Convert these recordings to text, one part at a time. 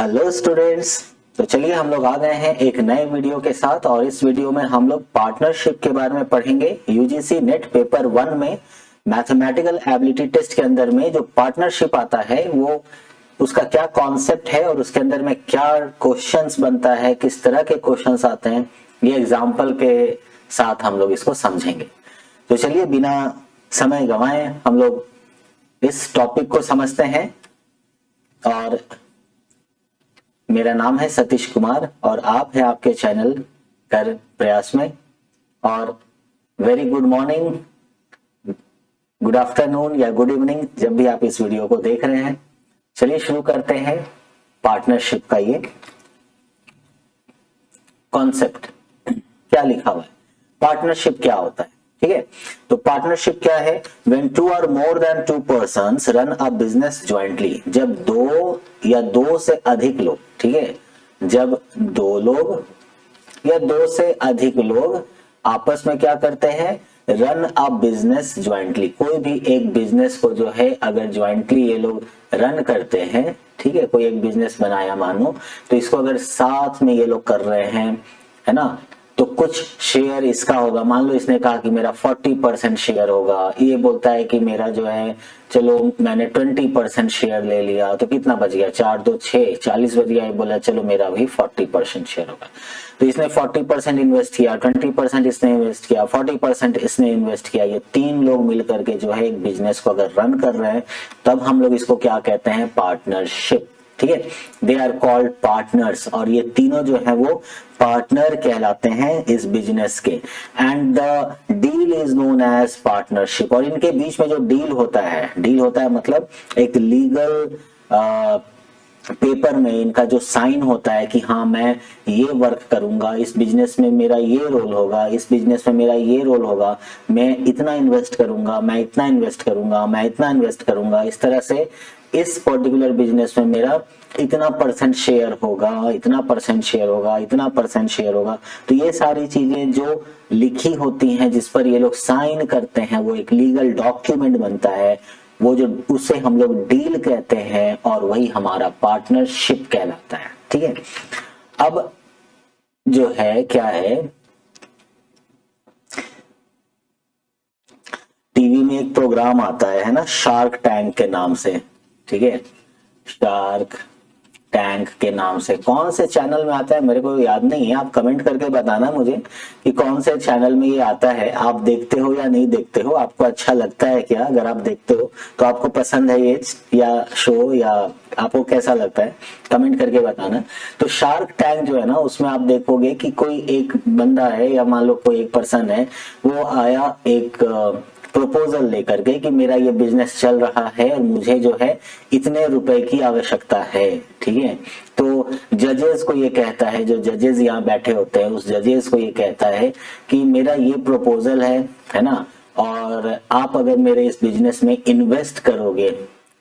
Hello students. तो चलिए हम लोग आ गए हैं एक नए वीडियो के साथ और इस वीडियो में हम लोग पार्टनरशिप के बारे में पढ़ेंगे। यूजीसी नेट पेपर 1 में मैथमेटिकल एबिलिटी टेस्ट के अंदर में जो पार्टनरशिप आता है वो उसका क्या कॉन्सेप्ट है और उसके अंदर में क्या क्वेश्चंस बनता है, किस तरह के क्वेश्चंस आते हैं, ये एग्जाम्पल के साथ हम लोग इसको समझेंगे। तो चलिए बिना समय गंवाए हम लोग इस टॉपिक को समझते हैं। और मेरा नाम है सतीश कुमार और आप हैं आपके चैनल कर प्रयास में। और very good morning, good afternoon या गुड इवनिंग जब भी आप इस वीडियो को देख रहे हैं। चलिए शुरू करते हैं पार्टनरशिप का ये कॉन्सेप्ट। क्या लिखा हुआ है, पार्टनरशिप क्या होता है, ठीक है। तो पार्टनरशिप क्या है? व्हेन टू और more than to persons run a business jointly, जब दो या दो से अधिक लोग, ठीक है, जब दो लोग या दो से अधिक लोग आपस में क्या करते हैं, रन अ बिजनेस ज्वाइंटली। कोई भी एक बिजनेस को जो है अगर ज्वाइंटली ये लोग रन करते हैं, ठीक है, कोई एक बिजनेस बनाया मानो, तो इसको अगर साथ में ये लोग कर रहे हैं, है ना, तो कुछ शेयर इसका होगा। मान लो इसने कहा कि मेरा 40% शेयर होगा, ये बोलता है कि मेरा जो है चलो मैंने 20% शेयर ले लिया, तो कितना बच गया, 4 2 6 40 बच गया। ये बोला चलो मेरा भी 40% शेयर होगा। तो इसने 40% इन्वेस्ट किया, 20% इसने इन्वेस्ट किया, 40% इसने इन्वेस्ट किया। ये तीन लोग मिलकर के जो है एक बिजनेस को अगर रन कर रहे हैं तब हम लोग इसको क्या कहते हैं, पार्टनरशिप, ठीक है। दे आर कॉल्ड पार्टनर्स और ये तीनों जो है वो पार्टनर कहलाते हैं इस बिजनेस के। And the deal is known as partnership. और इनके बीच में जो डील होता है मतलब एक लीगल पेपर में इनका जो साइन होता है कि हाँ मैं ये वर्क करूंगा, इस बिजनेस में मेरा ये रोल होगा, इस बिजनेस में मेरा ये रोल होगा, मैं इतना इन्वेस्ट करूंगा, मैं इतना इन्वेस्ट करूंगा, मैं इतना इन्वेस्ट करूंगा, इस तरह से इस पर्टिकुलर बिजनेस में मेरा इतना परसेंट शेयर होगा, इतना परसेंट शेयर होगा, इतना परसेंट शेयर होगा। तो ये सारी चीजें जो लिखी होती हैं जिस पर ये लोग साइन करते हैं वो एक लीगल डॉक्यूमेंट बनता है, वो जो उसे हम लोग डील कहते हैं और वही हमारा पार्टनरशिप कहलाता है, ठीक है। अब जो है क्या है, टीवी में एक प्रोग्राम आता है ना, शार्क टैंक के नाम से, ठीक है, शार्क टैंक के नाम से। कौन से चैनल में आता है मेरे को याद नहीं है, आप कमेंट करके बताना मुझे कि कौन से चैनल में ये आता है। आप देखते हो या नहीं देखते हो, आपको अच्छा लगता है क्या? अगर आप देखते हो तो आपको पसंद है ये या शो, या आपको कैसा लगता है, कमेंट करके बताना। तो शार्क टैंक जो है ना, उसमें आप देखोगे कि कोई एक बंदा है या मान लो कोई एक पर्सन है, वो आया एक प्रपोजल लेकर के कि मेरा ये बिजनेस चल रहा है और मुझे जो है इतने रुपए की आवश्यकता है, ठीक है। तो जजेस को ये कहता है, जो जजेस यहाँ बैठे होते हैं उस जजेस को ये कहता है कि मेरा ये प्रपोजल है ना, और आप अगर मेरे इस बिजनेस में इन्वेस्ट करोगे,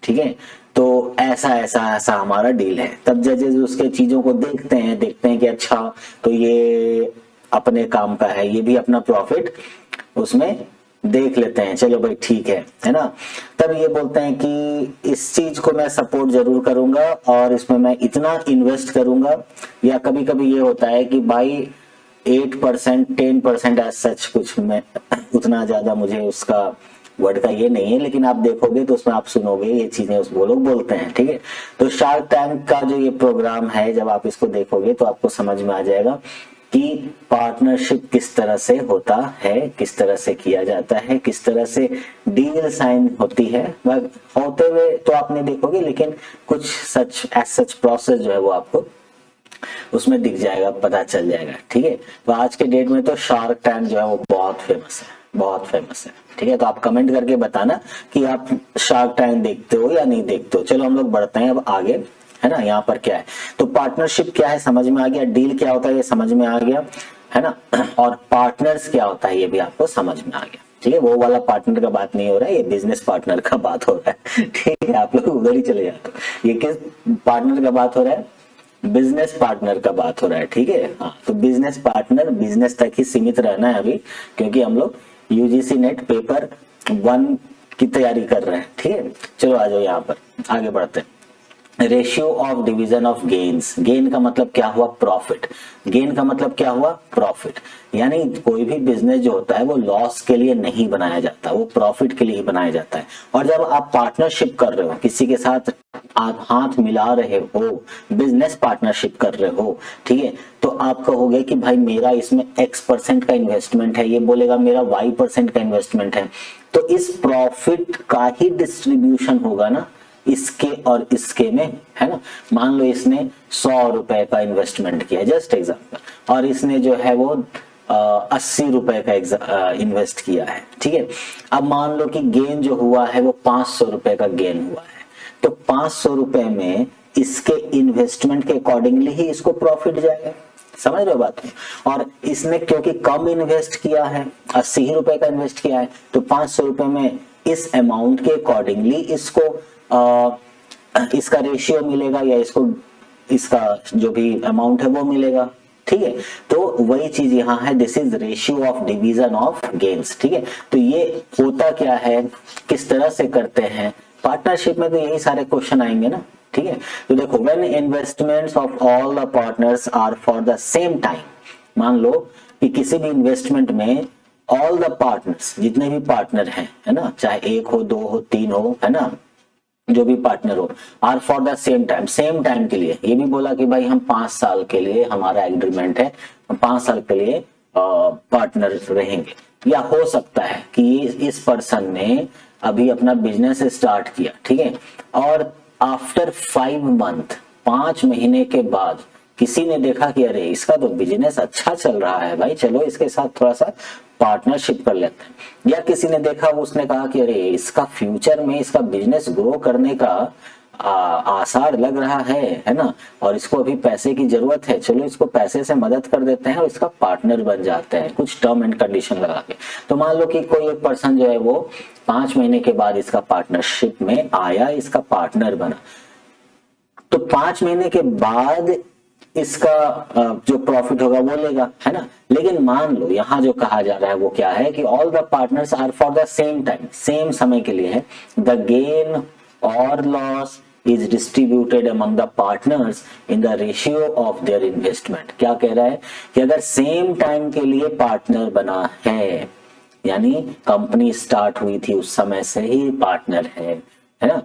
ठीक है, तो ऐसा ऐसा ऐसा हमारा डील है। तब जजेस उसके चीजों को देखते हैं कि अच्छा तो ये अपने काम का है, ये भी अपना प्रॉफिट उसमें देख लेते हैं, चलो भाई ठीक है ना। तब ये बोलते हैं कि इस चीज को मैं सपोर्ट जरूर करूंगा और इसमें मैं इतना इन्वेस्ट करूंगा। या कभी कभी ये होता है कि भाई 8% 10% एज सच, कुछ में उतना ज्यादा मुझे उसका वर्ड का ये नहीं है, लेकिन आप देखोगे तो उसमें आप सुनोगे ये चीजें वो लोग बोलते हैं, ठीक है। तो शार्क टैंक का जो ये प्रोग्राम है, जब आप इसको देखोगे तो आपको समझ में आ जाएगा कि पार्टनरशिप किस तरह से होता है, किस तरह से किया जाता है, किस तरह से डील साइन होती है। होते हुए तो आप नहीं देखोगे, लेकिन कुछ सच प्रोसेस जो है वो आपको उसमें दिख जाएगा, पता चल जाएगा, ठीक है। तो आज के डेट में तो शार्क टैंक जो है वो बहुत फेमस है, बहुत फेमस है, ठीक है। तो आप कमेंट करके बताना कि आप शार्क टैंक देखते हो या नहीं देखते हो। चलो हम लोग बढ़ते हैं अब आगे, है ना। यहाँ पर क्या है, तो पार्टनरशिप क्या है समझ में आ गया, डील क्या होता है ये समझ में आ गया, है ना, और पार्टनर्स क्या होता है ये भी आपको समझ में आ गया, ठीक है। वो वाला पार्टनर का बात नहीं हो रहा है, ये बिजनेस पार्टनर का बात हो रहा है, ठीक है। आप लोग उधर ही चले जाते हो। ये किस पार्टनर का बात हो रहा है? बिजनेस पार्टनर का बात हो रहा है, ठीक है। हाँ, तो बिजनेस पार्टनर, बिजनेस तक ही सीमित रहना है अभी, क्योंकि हम लोग यूजीसी नेट पेपर 1 की तैयारी कर रहे हैं, ठीक है। चलो आ जाओ यहाँ पर आगे बढ़ते हैं। Ratio of division of gains, gain का मतलब क्या हुआ, प्रॉफिट, गेन का मतलब क्या हुआ, प्रॉफिट। यानी कोई भी बिजनेस जो होता है वो लॉस के लिए नहीं बनाया जाता, वो प्रॉफिट के लिए ही बनाया जाता है। और जब आप पार्टनरशिप कर रहे हो, किसी के साथ आप हाथ मिला रहे हो, बिजनेस पार्टनरशिप कर रहे हो, ठीक है, तो आप कहोगे कि भाई मेरा इसमें X% का इन्वेस्टमेंट है, ये बोलेगा मेरा Y% का इन्वेस्टमेंट है, तो इस प्रॉफिट का ही डिस्ट्रीब्यूशन होगा ना इसके और इसके में, है ना। मान लो इसने 100 रुपए का इन्वेस्टमेंट किया, जस्ट एग्जांपल, और इसने जो है वो 80 रुपए का इन्वेस्ट किया है, ठीक है। अब मान लो कि गेन जो हुआ है वो 500 रुपए का गेन हुआ है, तो 500 रुपए में इसके इन्वेस्टमेंट के अकॉर्डिंगली ही इसको प्रॉफिट जाएगा, समझ रहे हो बात को। और इसने क्योंकि कम इन्वेस्ट किया है, 80 ही रुपए का इन्वेस्ट किया है, तो 500 रुपए में इस अमाउंट के अकॉर्डिंगली इसको इसका रेशियो मिलेगा, या इसको इसका जो भी अमाउंट है वो मिलेगा, ठीक है। तो वही चीज यहाँ है, this is ratio of division of gains, ठीक है। तो ये होता क्या है, किस तरह से करते हैं पार्टनरशिप में, तो यही सारे क्वेश्चन आएंगे ना, ठीक है। तो देखो, when investments of all the partners are for the same time, मान लो कि किसी भी इन्वेस्टमेंट में ऑल द पार्टनर्स, जितने भी पार्टनर हैं, है ना, चाहे एक हो, दो हो, तीन हो, है ना, जो भी पार्टनर हो, are for the same time, same time के लिए, ये भी बोला कि भाई हम 5 साल के लिए हमारा एग्रीमेंट है, हम 5 साल के लिए पार्टनर रहेंगे। या हो सकता है कि इस पर्सन ने अभी अपना बिजनेस स्टार्ट किया, ठीक है, और आफ्टर 5 मंथ, 5 महीने के बाद किसी ने देखा कि अरे इसका तो बिजनेस अच्छा चल रहा है भाई, चलो इसके साथ थोड़ा सा पार्टनरशिप कर लेते हैं। या किसी ने देखा, उसने कहा कि अरे इसका फ्यूचर में इसका बिजनेस ग्रो करने का आसार लग रहा है ना, और इसको अभी पैसे की जरूरत है, चलो इसको पैसे से मदद कर देते हैं और इसका पार्टनर बन जाते हैं, कुछ टर्म एंड कंडीशन लगा के। तो मान लो कि कोई एक पर्सन जो है वो 5 महीने के बाद इसका पार्टनरशिप में आया, इसका पार्टनर बना, तो 5 महीने के बाद इसका जो प्रॉफिट होगा वो लेगा, है ना। लेकिन मान लो यहां जो कहा जा रहा है वो क्या है कि all the partners are for the same time, same समय के लिए है, द गेन और loss is distributed among the partners in the ratio of their investment. क्या कह रहा है कि अगर सेम टाइम के लिए पार्टनर बना है, यानी कंपनी स्टार्ट हुई थी उस समय से ही पार्टनर है ना,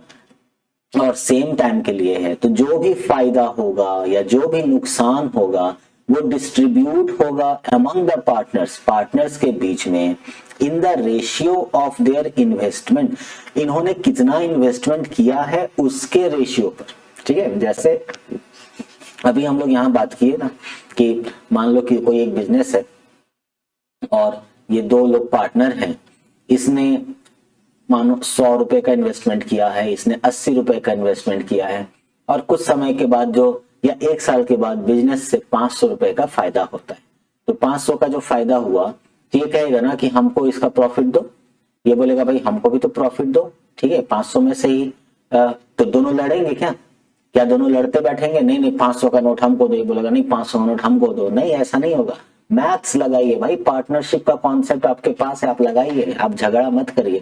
और सेम टाइम के लिए है, तो जो भी फायदा होगा या जो भी नुकसान होगा वो डिस्ट्रीब्यूट होगा अमंग द पार्टनर्स, पार्टनर्स के बीच में, इन the ratio of their investment, इन्होंने कितना इन्वेस्टमेंट किया है उसके रेशियो पर, ठीक है। जैसे अभी हम लोग यहाँ बात किए ना कि मान लो कि कोई एक बिजनेस है और ये 2 लोग पार्टनर हैं, इसने मानो 100 रुपए का इन्वेस्टमेंट किया है, इसने 80 रुपए का इन्वेस्टमेंट किया है, और कुछ समय के बाद जो, या 1 साल के बाद बिजनेस से 500 रुपए का फायदा होता है, तो 500 का जो फायदा हुआ, तो ये कहेगा ना कि हमको इसका प्रॉफिट दो, ये बोलेगा भाई हमको भी तो प्रॉफिट दो, ठीक है, 500 में से ही तो दोनों लड़ेंगे क्या, क्या दोनों लड़ते बैठेंगे, नहीं नहीं 500 का नोट हमको दो, ये बोलेगा नहीं 500 का नोट हमको दो, नहीं ऐसा नहीं होगा। मैथ्स लगाइए भाई, पार्टनरशिप का कॉन्सेप्ट आपके पास है, आप लगाइए, आप झगड़ा मत करिए।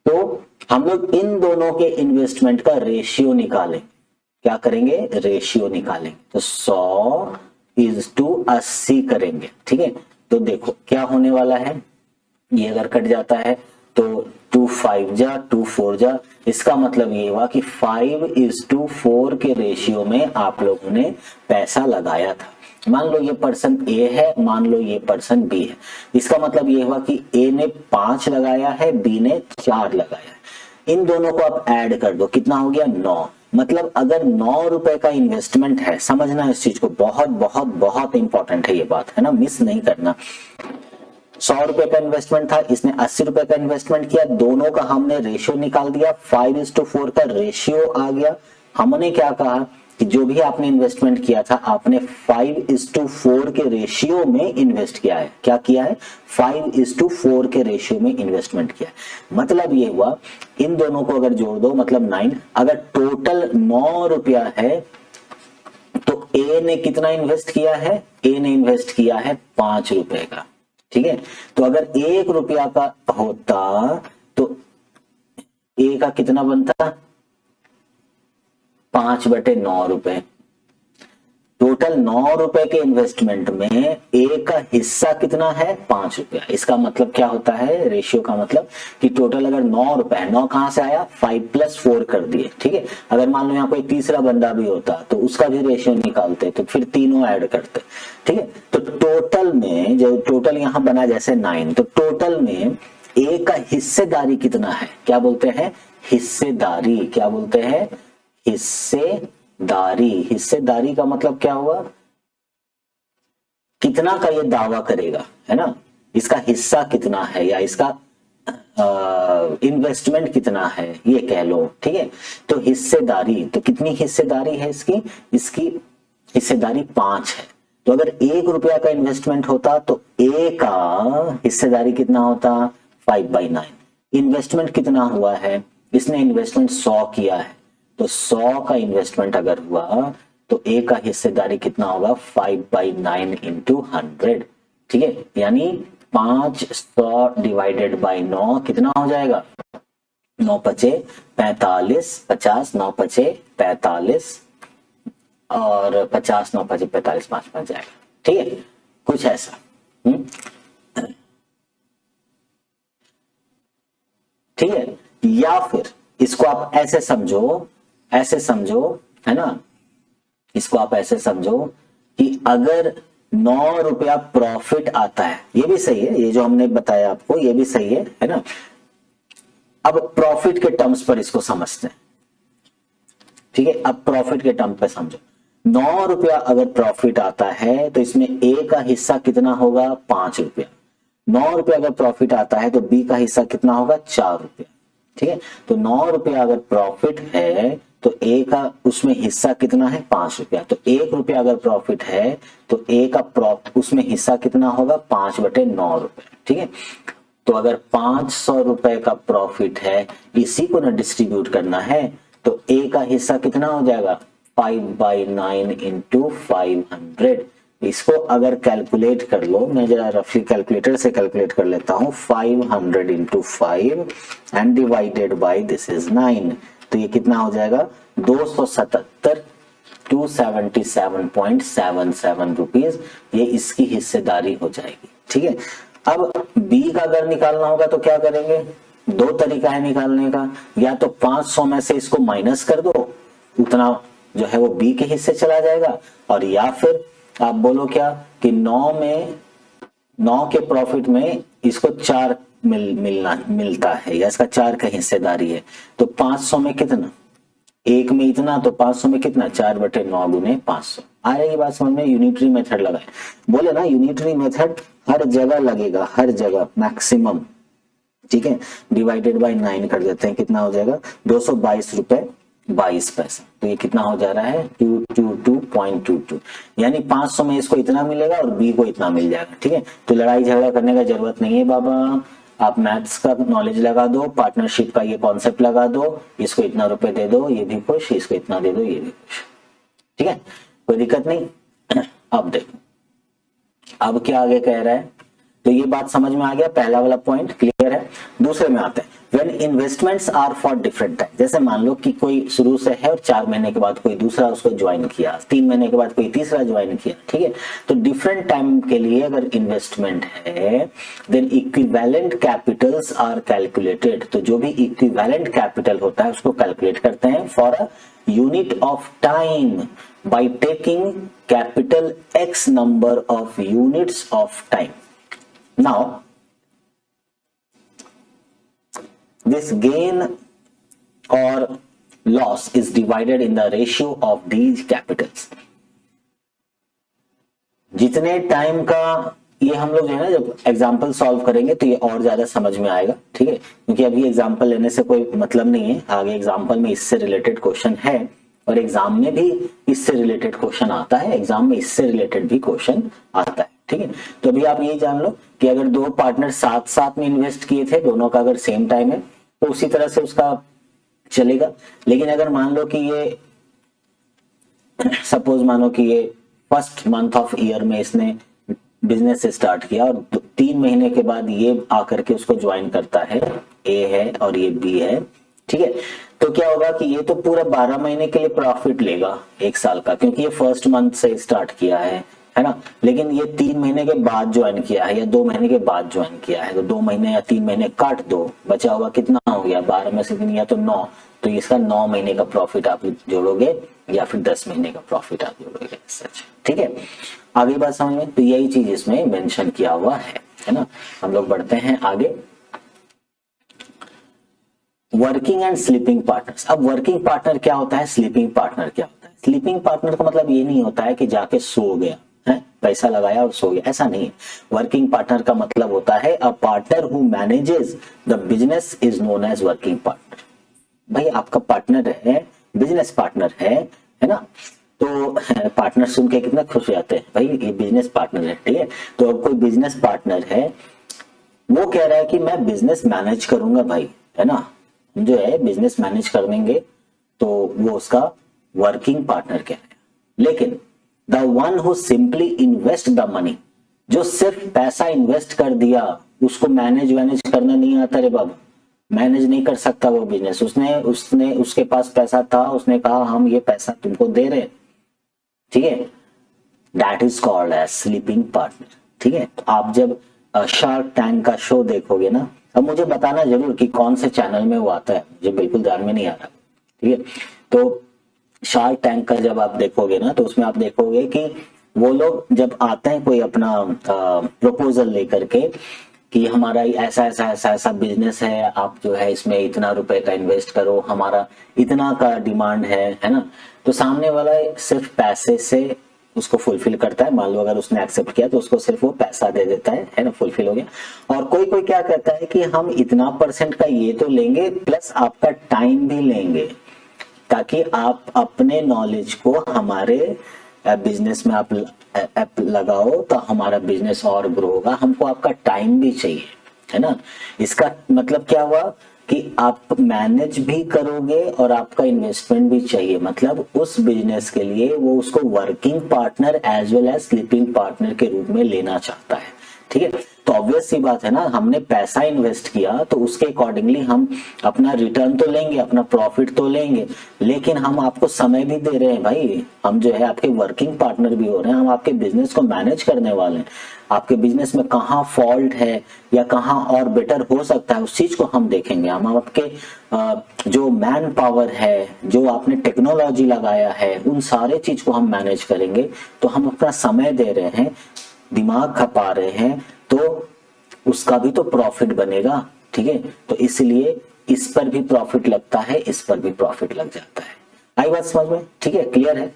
तो हम लोग इन दोनों के इन्वेस्टमेंट का रेशियो निकालें, क्या करेंगे, रेशियो निकालेंगे, तो 100:80 करेंगे, ठीक है। तो देखो क्या होने वाला है, ये अगर कट जाता है तो 2 5 जा 2 4 जा, इसका मतलब ये हुआ कि 5:4 के रेशियो में आप लोगों ने पैसा लगाया था। मान लो ये पर्सन ए है, मान लो ये पर्सन बी है, इसका मतलब ये हुआ कि ए ने 5 लगाया है, बी ने 4 लगाया है। इन दोनों को आप ऐड कर दो, कितना हो गया, 9। मतलब अगर 9 रुपए का इन्वेस्टमेंट है, समझना इस चीज को, बहुत बहुत बहुत इंपॉर्टेंट है ये बात, है ना, मिस नहीं करना। 100 रुपए का इन्वेस्टमेंट था, इसने 80 रुपए का इन्वेस्टमेंट किया, दोनों का हमने रेशियो निकाल दिया, 5:4 का रेशियो आ गया। हमने क्या कहा कि जो भी आपने इन्वेस्टमेंट किया था, आपने 5:4 के रेशियो में इन्वेस्ट किया है। क्या किया है, 5:4 के रेशियो में इन्वेस्टमेंट किया है। मतलब ये हुआ, इन दोनों को अगर जोड़ दो मतलब 9, अगर टोटल 9 रुपया है तो ए ने कितना इन्वेस्ट किया है, ए ने इन्वेस्ट किया है 5 रुपए का, ठीक है। तो अगर 1 रुपया का होता तो ए का कितना बनता, 5/9 रुपए। टोटल 9 रुपए के इन्वेस्टमेंट में ए का हिस्सा कितना है? 5 रुपया। इसका मतलब क्या होता है? रेशियो का मतलब कि टोटल अगर 9 रुपए है, 9 कहां से आया? 5 + 4 कर दिए, ठीक है। अगर मान लो यहाँ कोई तीसरा बंदा भी होता तो उसका भी रेशियो निकालते, तो फिर तीनों ऐड करते, ठीक है। तो टोटल में जो टोटल यहाँ बना जैसे 9, तो टोटल में ए का हिस्सेदारी कितना है? क्या बोलते हैं? हिस्सेदारी। क्या बोलते हैं? हिस्सेदारी। हिस्सेदारी का मतलब क्या हुआ? कितना का ये दावा करेगा, है ना। इसका हिस्सा कितना है या इसका इन्वेस्टमेंट कितना है, ये कह लो, ठीक है। तो हिस्सेदारी, तो कितनी हिस्सेदारी है इसकी? इसकी हिस्सेदारी 5 है। तो अगर 1 रुपया का इन्वेस्टमेंट होता तो ए का हिस्सेदारी कितना होता? 5/9। इन्वेस्टमेंट कितना हुआ है? इसने इन्वेस्टमेंट 100 किया है, तो 100 का इन्वेस्टमेंट अगर हुआ तो ए का हिस्सेदारी कितना होगा? 5/9 × 100, ठीक है। यानी 500 डिवाइडेड बाई 9 कितना हो जाएगा? 9 × 5 = 45, 50, 9 × 5 = 45 और 50, 9 × 5 = 45, 5 बच जाएगा, ठीक है। कुछ ऐसा, ठीक है। या फिर इसको आप ऐसे समझो, है ना। इसको आप ऐसे समझो कि अगर 9 रुपया प्रॉफिट आता है, ये भी सही है, ये जो हमने बताया आपको ये भी सही है ना। अब प्रॉफिट के टर्म्स पर इसको समझते हैं, ठीक है। अब प्रॉफिट के टर्म पे समझो। 9 रुपया अगर प्रॉफिट आता है तो इसमें ए का हिस्सा कितना होगा? 5 रुपया। 9 रुपया अगर प्रॉफिट आता है तो बी का हिस्सा कितना होगा? 4 रुपया, ठीक है। तो 9 रुपया अगर प्रॉफिट है तो ए का उसमें हिस्सा कितना है? 5 रुपया। तो 1 रुपया अगर प्रॉफिट है तो ए का उसमें हिस्सा कितना होगा? 5/9 रुपए, ठीक है। तो अगर 500 रुपए का प्रॉफिट है, इसी को ना डिस्ट्रीब्यूट करना है, तो ए का हिस्सा कितना हो जाएगा? 5/9 × 500। इसको अगर कैलकुलेट कर लो, मैं जरा रफली कैलकुलेटर से कैलकुलेट कर लेता हूं। 500 × 5 and divided by this is 9, तो ये कितना हो जाएगा? 277, 277.77 रुपीज, ये इसकी हिस्सेदारी हो जाएगी, ठीक है। अब बी का अगर निकालना होगा तो क्या करेंगे? 2 तरीका है निकालने का। या तो 500 में से इसको माइनस कर दो, उतना जो है वो बी के हिस्से चला जाएगा, और या फिर आप बोलो क्या कि 9 के प्रॉफिट में इसको 4 मिलता है या इसका 4 का हिस्सेदारी है, तो 500 में कितना? एक में इतना, तो 500 में कितना? 4/9 × 500। आ रही बात समझ में? यूनिटरी मेथड लगाए, बोले ना यूनिटरी मेथड हर जगह लगेगा, हर जगह मैक्सिमम, ठीक है। डिवाइडेड बाय 9 कर देते हैं, कितना हो जाएगा? 222 रुपए 22 पैसा। तो ये कितना हो जा रहा है? 222.22, यानी 500 में इसको इतना मिलेगा और बी को इतना मिल जाएगा, ठीक है। तो लड़ाई झगड़ा करने का जरूरत नहीं है बाबा, आप मैथ्स का नॉलेज लगा दो, पार्टनरशिप का ये कॉन्सेप्ट लगा दो, इसको इतना रुपए दे दो, ये भी खुश, इसको इतना दे दो, ये भी खुश, ठीक है, कोई दिक्कत नहीं। अब देखो अब क्या आगे कह रहा है, तो ये बात समझ में आ गया, पहला वाला पॉइंट क्लियर है। दूसरे में आते हैं, when investments are for different time. जैसे मान लो कि कोई शुरू से है और 4 महीने के बाद कोई दूसरा उसको ज्वाइन किया, 3 महीने के बाद कोई तीसरा ज्वाइन किया, ठीक है। तो डिफरेंट टाइम के लिए अगर इन्वेस्टमेंट है, then equivalent capitals are calculated. तो जो भी इक्विवेलेंट कैपिटल होता है उसको कैलकुलेट करते हैं for a unit of time by taking capital X number of units of time. Now, this gain or loss is divided in the ratio of these capitals. जितने time का ये हम लोग जो है ना जब एग्जाम्पल सॉल्व करेंगे तो ये और ज्यादा समझ में आएगा, ठीक है। क्योंकि अभी एग्जाम्पल लेने से कोई मतलब नहीं है, आगे एग्जाम्पल में इससे रिलेटेड क्वेश्चन है और एग्जाम में भी इससे रिलेटेड क्वेश्चन आता है, एग्जाम में इससे रिलेटेड भी क्वेश्चन आता है, ठीक है। तो अभी आप ये जान लो कि अगर 2 पार्टनर साथ साथ में इन्वेस्ट किए थे, दोनों का अगर सेम टाइम है तो उसी तरह से उसका चलेगा। लेकिन अगर मान लो कि ये सपोज मानो कि ये फर्स्ट मंथ ऑफ ईयर में इसने बिजनेस स्टार्ट किया और 3 महीने के बाद ये आकर के उसको ज्वाइन करता है, ए है और ये बी है, ठीक है। तो क्या होगा कि ये तो पूरा 12 महीने के लिए प्रॉफिट लेगा एक साल का, क्योंकि ये फर्स्ट मंथ से स्टार्ट किया है ना। लेकिन ये 3 महीने के बाद ज्वाइन किया है या 2 महीने के बाद ज्वाइन किया है, तो 2 महीने या 3 महीने काट दो, बचा हुआ कितना हो गया 12 में से 3 या तो 9, तो इसका 9 महीने का प्रॉफिट आप जोड़ोगे या फिर 10 महीने का प्रॉफिट आप जोड़ोगे सच। ठीक है, आगे बात समझ में। तो यही चीज इसमें मेंशन किया हुआ है ना। हम लोग बढ़ते हैं आगे। Working and sleeping partners. अब वर्किंग पार्टनर क्या होता है, स्लीपिंग पार्टनर क्या होता है। स्लीपिंग पार्टनर का मतलब ये नहीं होता है कि जाके सो गया है, पैसा लगाया और सो गया, ऐसा नहीं है। वर्किंग पार्टनर का मतलब होता है a partner who manages the business is known as working partner. भाई आपका पार्टनर है, बिजनेस पार्टनर है ना। तो पार्टनर सुन के कितना खुश हो जाते हैं, भाई ये बिजनेस पार्टनर है। ठीक है, तो अब कोई बिजनेस पार्टनर है, वो कह रहा है कि मैं बिजनेस मैनेज करूंगा भाई, है ना, जो है बिजनेस मैनेज कर देंगे, तो वो उसका वर्किंग पार्टनर कहलाएगा। लेकिन the one who simply invest the money, जो सिर्फ पैसा इन्वेस्ट कर दिया, उसको मैनेज करना नहीं आता रे बाबू, मैनेज नहीं कर सकता वो बिजनेस। उसने उसके पास पैसा था, उसने कहा हम ये पैसा तुमको दे रहे, ठीक है, that is called as sleeping partner. ठीक है, तो आप जब शार्क टैंक का शो देखोगे ना, अब मुझे बताना जरूर कि कौन से चैनल में वो आता है, मुझे बिल्कुल ध्यान में नहीं आ रहा। ठीक है, तो शार्क टैंक का जब आप देखोगे ना, तो उसमें आप देखोगे कि वो लोग जब आते हैं कोई अपना प्रपोजल लेकर के कि हमारा ऐसा ऐसा ऐसा ऐसा बिजनेस है, आप जो है इसमें इतना रुपए का इन्वेस्ट करो, हमारा इतना का डिमांड है ना। तो सामने वाला सिर्फ पैसे से उसको फुलफिल करता है। मान लो अगर उसने एक्सेप्ट किया तो उसको सिर्फ वो पैसा दे देता है ना, फुलफिल हो गया। और कोई कोई क्या कहता है कि हम इतना % का ये तो लेंगे, प्लस आपका टाइम भी लेंगे, ताकि आप अपने नॉलेज को हमारे बिजनेस में आप लगाओ, तो हमारा बिजनेस और ग्रो होगा। हमको आपका टाइम भी चाहिए, है ना। इसका मतलब क्या हुआ कि आप मैनेज भी करोगे और आपका इन्वेस्टमेंट भी चाहिए। मतलब उस बिजनेस के लिए वो उसको working partner as well as sleeping partner के रूप में लेना चाहता है। ठीक है, तो ऑब्वियस सी बात है ना, हमने पैसा इन्वेस्ट किया तो उसके अकॉर्डिंगली हम अपना रिटर्न तो लेंगे, अपना प्रॉफिट तो लेंगे, लेकिन हम आपको समय भी दे रहे हैं भाई। हम जो है आपके वर्किंग पार्टनर भी हो रहे हैं, हम आपके बिजनेस को मैनेज करने वाले हैं। आपके बिजनेस में कहाँ फॉल्ट है या कहाँ और बेटर हो सकता है, उस चीज को हम देखेंगे। हम आपके जो मैन पावर है, जो आपने टेक्नोलॉजी लगाया है, उन सारे चीज को हम मैनेज करेंगे। तो हम अपना समय दे रहे हैं, दिमाग खपा रहे हैं, तो उसका भी तो प्रॉफिट बनेगा। ठीक है, तो इसलिए इस पर भी प्रॉफिट लगता है, इस पर भी प्रॉफिट लग जाता है। आई बात समझ में? ठीक है, क्लियर है।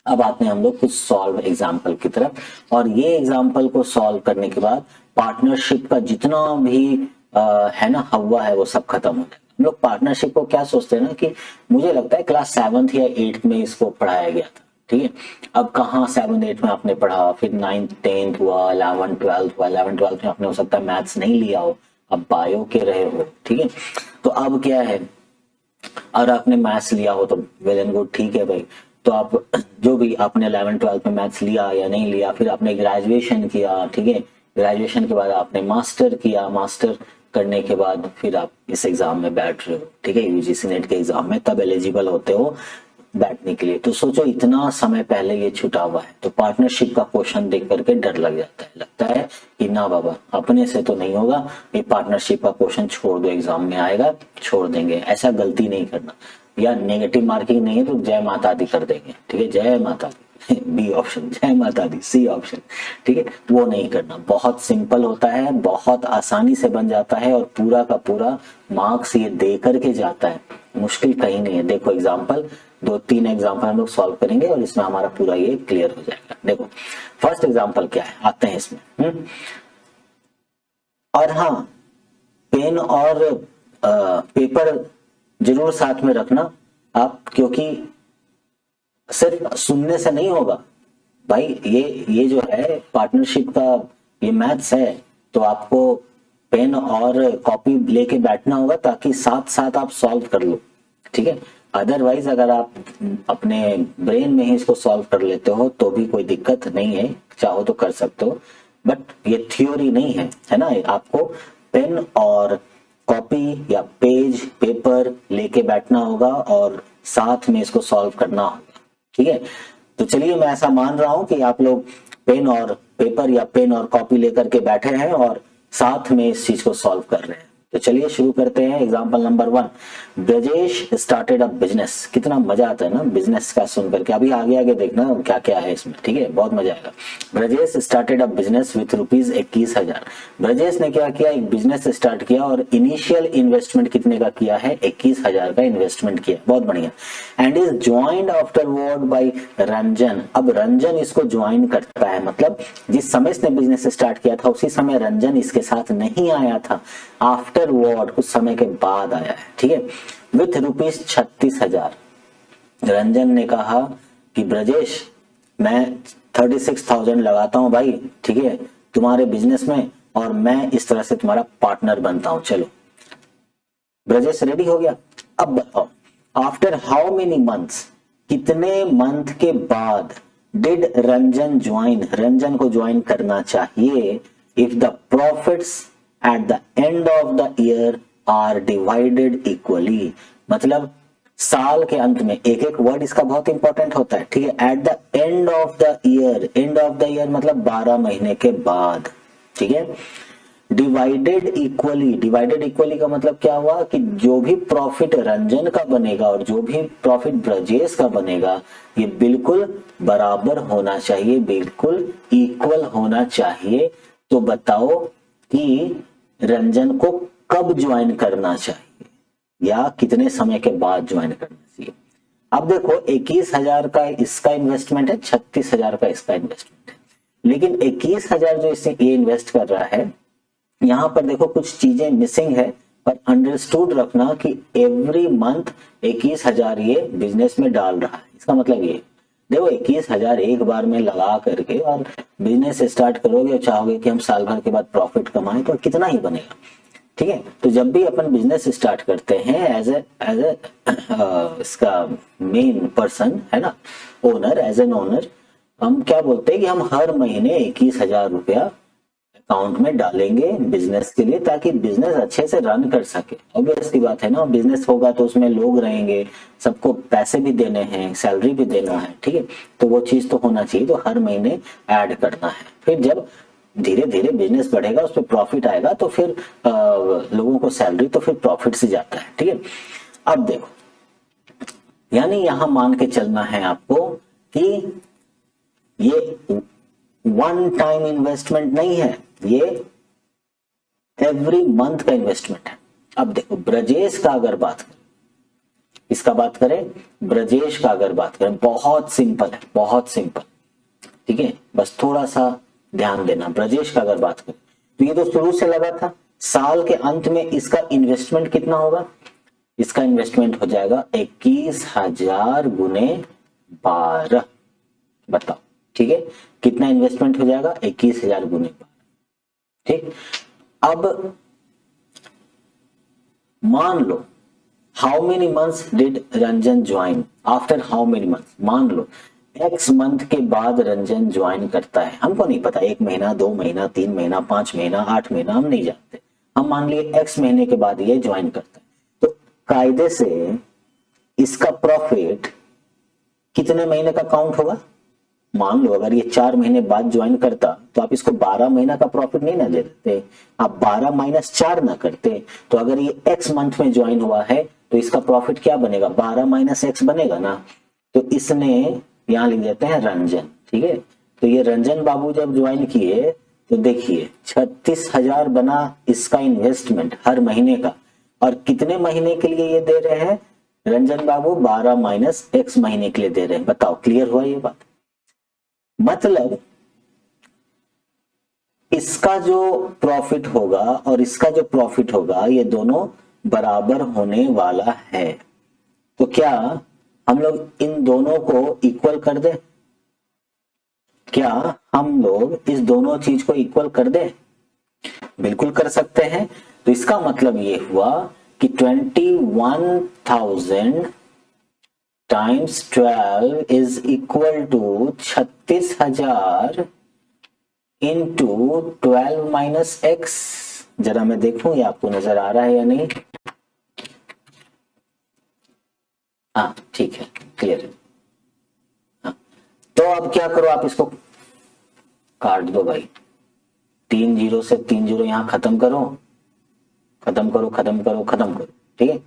अब आते हैं हम लोग कुछ सॉल्व एग्जाम्पल की तरफ, और ये एग्जाम्पल को सॉल्व करने के बाद पार्टनरशिप का जितना भी है ना हवा है, वो सब खत्म हो जाएगा। हम लोग पार्टनरशिप को क्या सोचते हैं ना, कि मुझे लगता है क्लास 7th या 8th में इसको पढ़ाया गया था। ठीक है, अब कहाँ 7 8 में आपने पढ़ा, फिर 9th 10th हुआ, 11 12 हुआ। 11 12 में आपने हो सकता है मैथ्स नहीं लिया हो, अब बायो के रहे हो। ठीक है, तो अब क्या है, और आपने मैथ्स लिया हो तो वेल एंड गुड, ठीक है भाई। तो आप जो भी आपने 11 12 में मैथ्स लिया या नहीं लिया, फिर आपने ग्रेजुएशन किया। ठीक है, ग्रेजुएशन के बाद आपने मास्टर किया, मास्टर करने के बाद फिर आप इस एग्जाम में बैठ रहे हो। ठीक है, यूजीसी नेट के एग्जाम में तब एलिजिबल होते हो बैठने के लिए। तो सोचो इतना समय पहले ये छूटा हुआ है, तो पार्टनरशिप का क्वेश्चन देख करके डर लग जाता है, लगता है कि ना बाबा अपने से तो नहीं होगा, ये पार्टनरशिप का क्वेश्चन छोड़ दो, एग्जाम में आएगा छोड़ देंगे। ऐसा गलती नहीं करना, या नेगेटिव मार्किंग नहीं है तो जय माता दी कर देंगे। ठीक है, जय माता दी बी ऑप्शन, जय माता दी सी ऑप्शन। ठीक है, वो नहीं करना। बहुत सिंपल होता है, बहुत आसानी से बन जाता है, और पूरा का पूरा मार्क्स ये दे करके जाता है, मुश्किल कहीं नहीं है। देखो एग्जाम्पल, 2-3 एग्जाम्पल हम लोग सॉल्व करेंगे और इसमें हमारा पूरा ये क्लियर हो जाएगा। देखो फर्स्ट एग्जाम्पल क्या है, आते हैं इसमें। और हाँ, पेन और पेपर जरूर साथ में रखना आप, क्योंकि सिर्फ सुनने से नहीं होगा भाई। ये जो है पार्टनरशिप का ये मैथ्स है, तो आपको पेन और कॉपी लेके बैठना होगा, ताकि साथ साथ आप सॉल्व कर लो। ठीक है, अदरवाइज अगर आप अपने ब्रेन में ही इसको सॉल्व कर लेते हो तो भी कोई दिक्कत नहीं है, चाहो तो कर सकते हो, बट ये थ्योरी नहीं है, है ना। आपको पेन और कॉपी या पेज पेपर लेके बैठना होगा और साथ में इसको सॉल्व करना होगा। ठीक है, तो चलिए मैं ऐसा मान रहा हूं कि आप लोग पेन और पेपर या पेन और कॉपी लेकर के बैठे हैं और साथ में इस चीज को सॉल्व कर रहे हैं। तो चलिए शुरू करते हैं। Example number 1, Brajesh started a business. कितना मजा आता है ना बिजनेस का सुन करके। अभी आगे आगे देखना क्या क्या है इसमें, ठीक है, बहुत मजा आएगा। Brajesh started a business with ₹21,000। Brajesh ने क्या किया, एक बिजनेस स्टार्ट किया और इनिशियल इन्वेस्टमेंट कितने का किया है, 21,000 का इन्वेस्टमेंट किया। बहुत बढ़िया। And is joined afterward by Ranjan. अब रंजन इसको ज्वाइन करता है, मतलब जिस समय इसने बिजनेस स्टार्ट किया था उसी समय रंजन इसके साथ नहीं आया था, आफ्टरवर्ड कुछ समय के बाद आया है। ठीक है, विथ ₹36,000। रंजन ने कहा कि ब्रजेश मैं 36,000 लगाता हूं भाई, ठीक है, तुम्हारे बिजनेस में, और मैं इस तरह से तुम्हारा पार्टनर बनता हूं। चलो, ब्रजेश रेडी हो गया। अब बताओ, आफ्टर हाउ मेनी मंथ्स, कितने मंथ के बाद डिड रंजन ज्वाइन, रंजन को ज्वाइन करना चाहिए, if the profits at the end of the year are divided equally. मतलब साल के अंत में, एक एक वर्ड इसका बहुत इंपॉर्टेंट होता है। ठीक है, eight the end of the year, and of the year मतलब 12 महीने के बाद। ठीक है, डिवाइडेड इक्वली, डिवाइडेड इक्वली का मतलब क्या हुआ कि जो भी प्रॉफिट रंजन का बनेगा और जो भी प्रॉफिट ब्रजेश का बनेगा ये बिल्कुल बराबर होना चाहिए, बिल्कुल इक्वल होना चाहिए। तो बताओ कि रंजन को कब ज्वाइन करना चाहिए या कितने समय के बाद ज्वाइन करना चाहिए। अब देखो 21,000 का इसका इन्वेस्टमेंट है, 36,000 का इसका इन्वेस्टमेंट है, लेकिन 21,000 जो इससे ये इन्वेस्ट कर रहा है, यहां पर देखो कुछ चीजें मिसिंग है, पर अंडरस्टूड रखना कि एवरी मंथ 21,000 ये बिजनेस में डाल रहा है। इसका मतलब ये देखो 21,000 एक बार में लगा करके और बिजनेस स्टार्ट करोगे और चाहोगे कि हम साल भर के बाद प्रॉफिट कमाएं तो कितना ही बनेगा। ठीक है, तो जब भी अपन बिजनेस स्टार्ट करते हैं एज ए इसका मेन पर्सन है ना, ओनर, एज एन ओनर, हम क्या बोलते हैं कि हम हर महीने 21,000 रुपया अकाउंट में डालेंगे बिजनेस के लिए, ताकि बिजनेस अच्छे से रन कर सके। ऑब्वियस सी बात है ना, बिजनेस होगा तो उसमें लोग रहेंगे, सबको पैसे भी देने हैं, सैलरी भी देना है। ठीक है, तो वो चीज तो होना चाहिए, तो हर महीने ऐड करना है। फिर जब धीरे धीरे बिजनेस बढ़ेगा, उस पर प्रॉफिट आएगा, तो फिर लोगों को सैलरी तो फिर प्रॉफिट से जाता है। ठीक है, अब देखो, यानी यहां मान के चलना है आपको कि ये वन टाइम इन्वेस्टमेंट नहीं है, ये एवरी मंथ का इन्वेस्टमेंट है। अब देखो ब्रजेश का अगर बात करें, इसका बात करें, ब्रजेश का अगर बात करें, बहुत सिंपल है, बहुत सिंपल। ठीक है, बस थोड़ा सा ध्यान देना। ब्रजेश का अगर बात करें तो ये तो शुरू से लगा था, साल के अंत में इसका इन्वेस्टमेंट कितना होगा, इसका इन्वेस्टमेंट हो जाएगा 21,000 गुने 12। बताओ, ठीक है, कितना इन्वेस्टमेंट हो जाएगा, 21,000 गुने 12। ठीक, अब मान लो how many months did Ranjan join, after how many months, मान लो एक्स मंथ के बाद रंजन ज्वाइन करता है। हमको नहीं पता 1 महीना, 2 महीना, 3 महीना, 5 महीना, 8 महीना, हम नहीं जानते। हम मान लिए एक्स महीने के बाद ये ज्वाइन करता है, तो कायदे से इसका प्रॉफिट कितने महीने का काउंट होगा। मान लो अगर ये 4 महीने बाद ज्वाइन करता तो आप इसको 12 महीना का प्रॉफिट नहीं ना दे देते, आप 12 माइनस 4 ना करते। तो अगर ये एक्स मंथ में ज्वाइन हुआ है तो इसका प्रॉफिट क्या बनेगा, 12 माइनस एक्स बनेगा ना। तो इसने यहां लिख देते हैं रंजन। ठीक है, तो ये रंजन बाबू जब ज्वाइन किए तो देखिए 36,000 बना इसका इन्वेस्टमेंट हर महीने का, और कितने महीने के लिए ये दे रहे हैं रंजन बाबू, 12 माइनस एक्स महीने के लिए दे रहे हैं। बताओ क्लियर हुआ ये बात। मतलब इसका जो प्रॉफिट होगा और इसका जो प्रॉफिट होगा ये दोनों बराबर होने वाला है। तो क्या हम लोग इन दोनों को इक्वल कर दें, क्या हम लोग इस दोनों चीज को इक्वल कर दें, बिल्कुल कर सकते हैं। तो इसका मतलब ये हुआ कि 21,000 times 12 is equal to 36,000 into 12 minus x. जरा मैं देखूं ये आपको नजर आ रहा है या नहीं। हाँ ठीक है, क्लियर है। हाँ, तो अब क्या करो, आप इसको काट दो भाई, 3 0 से 3 0 यहाँ खत्म करो, खत्म करो, खत्म करो, खत्म करो, ठीक है।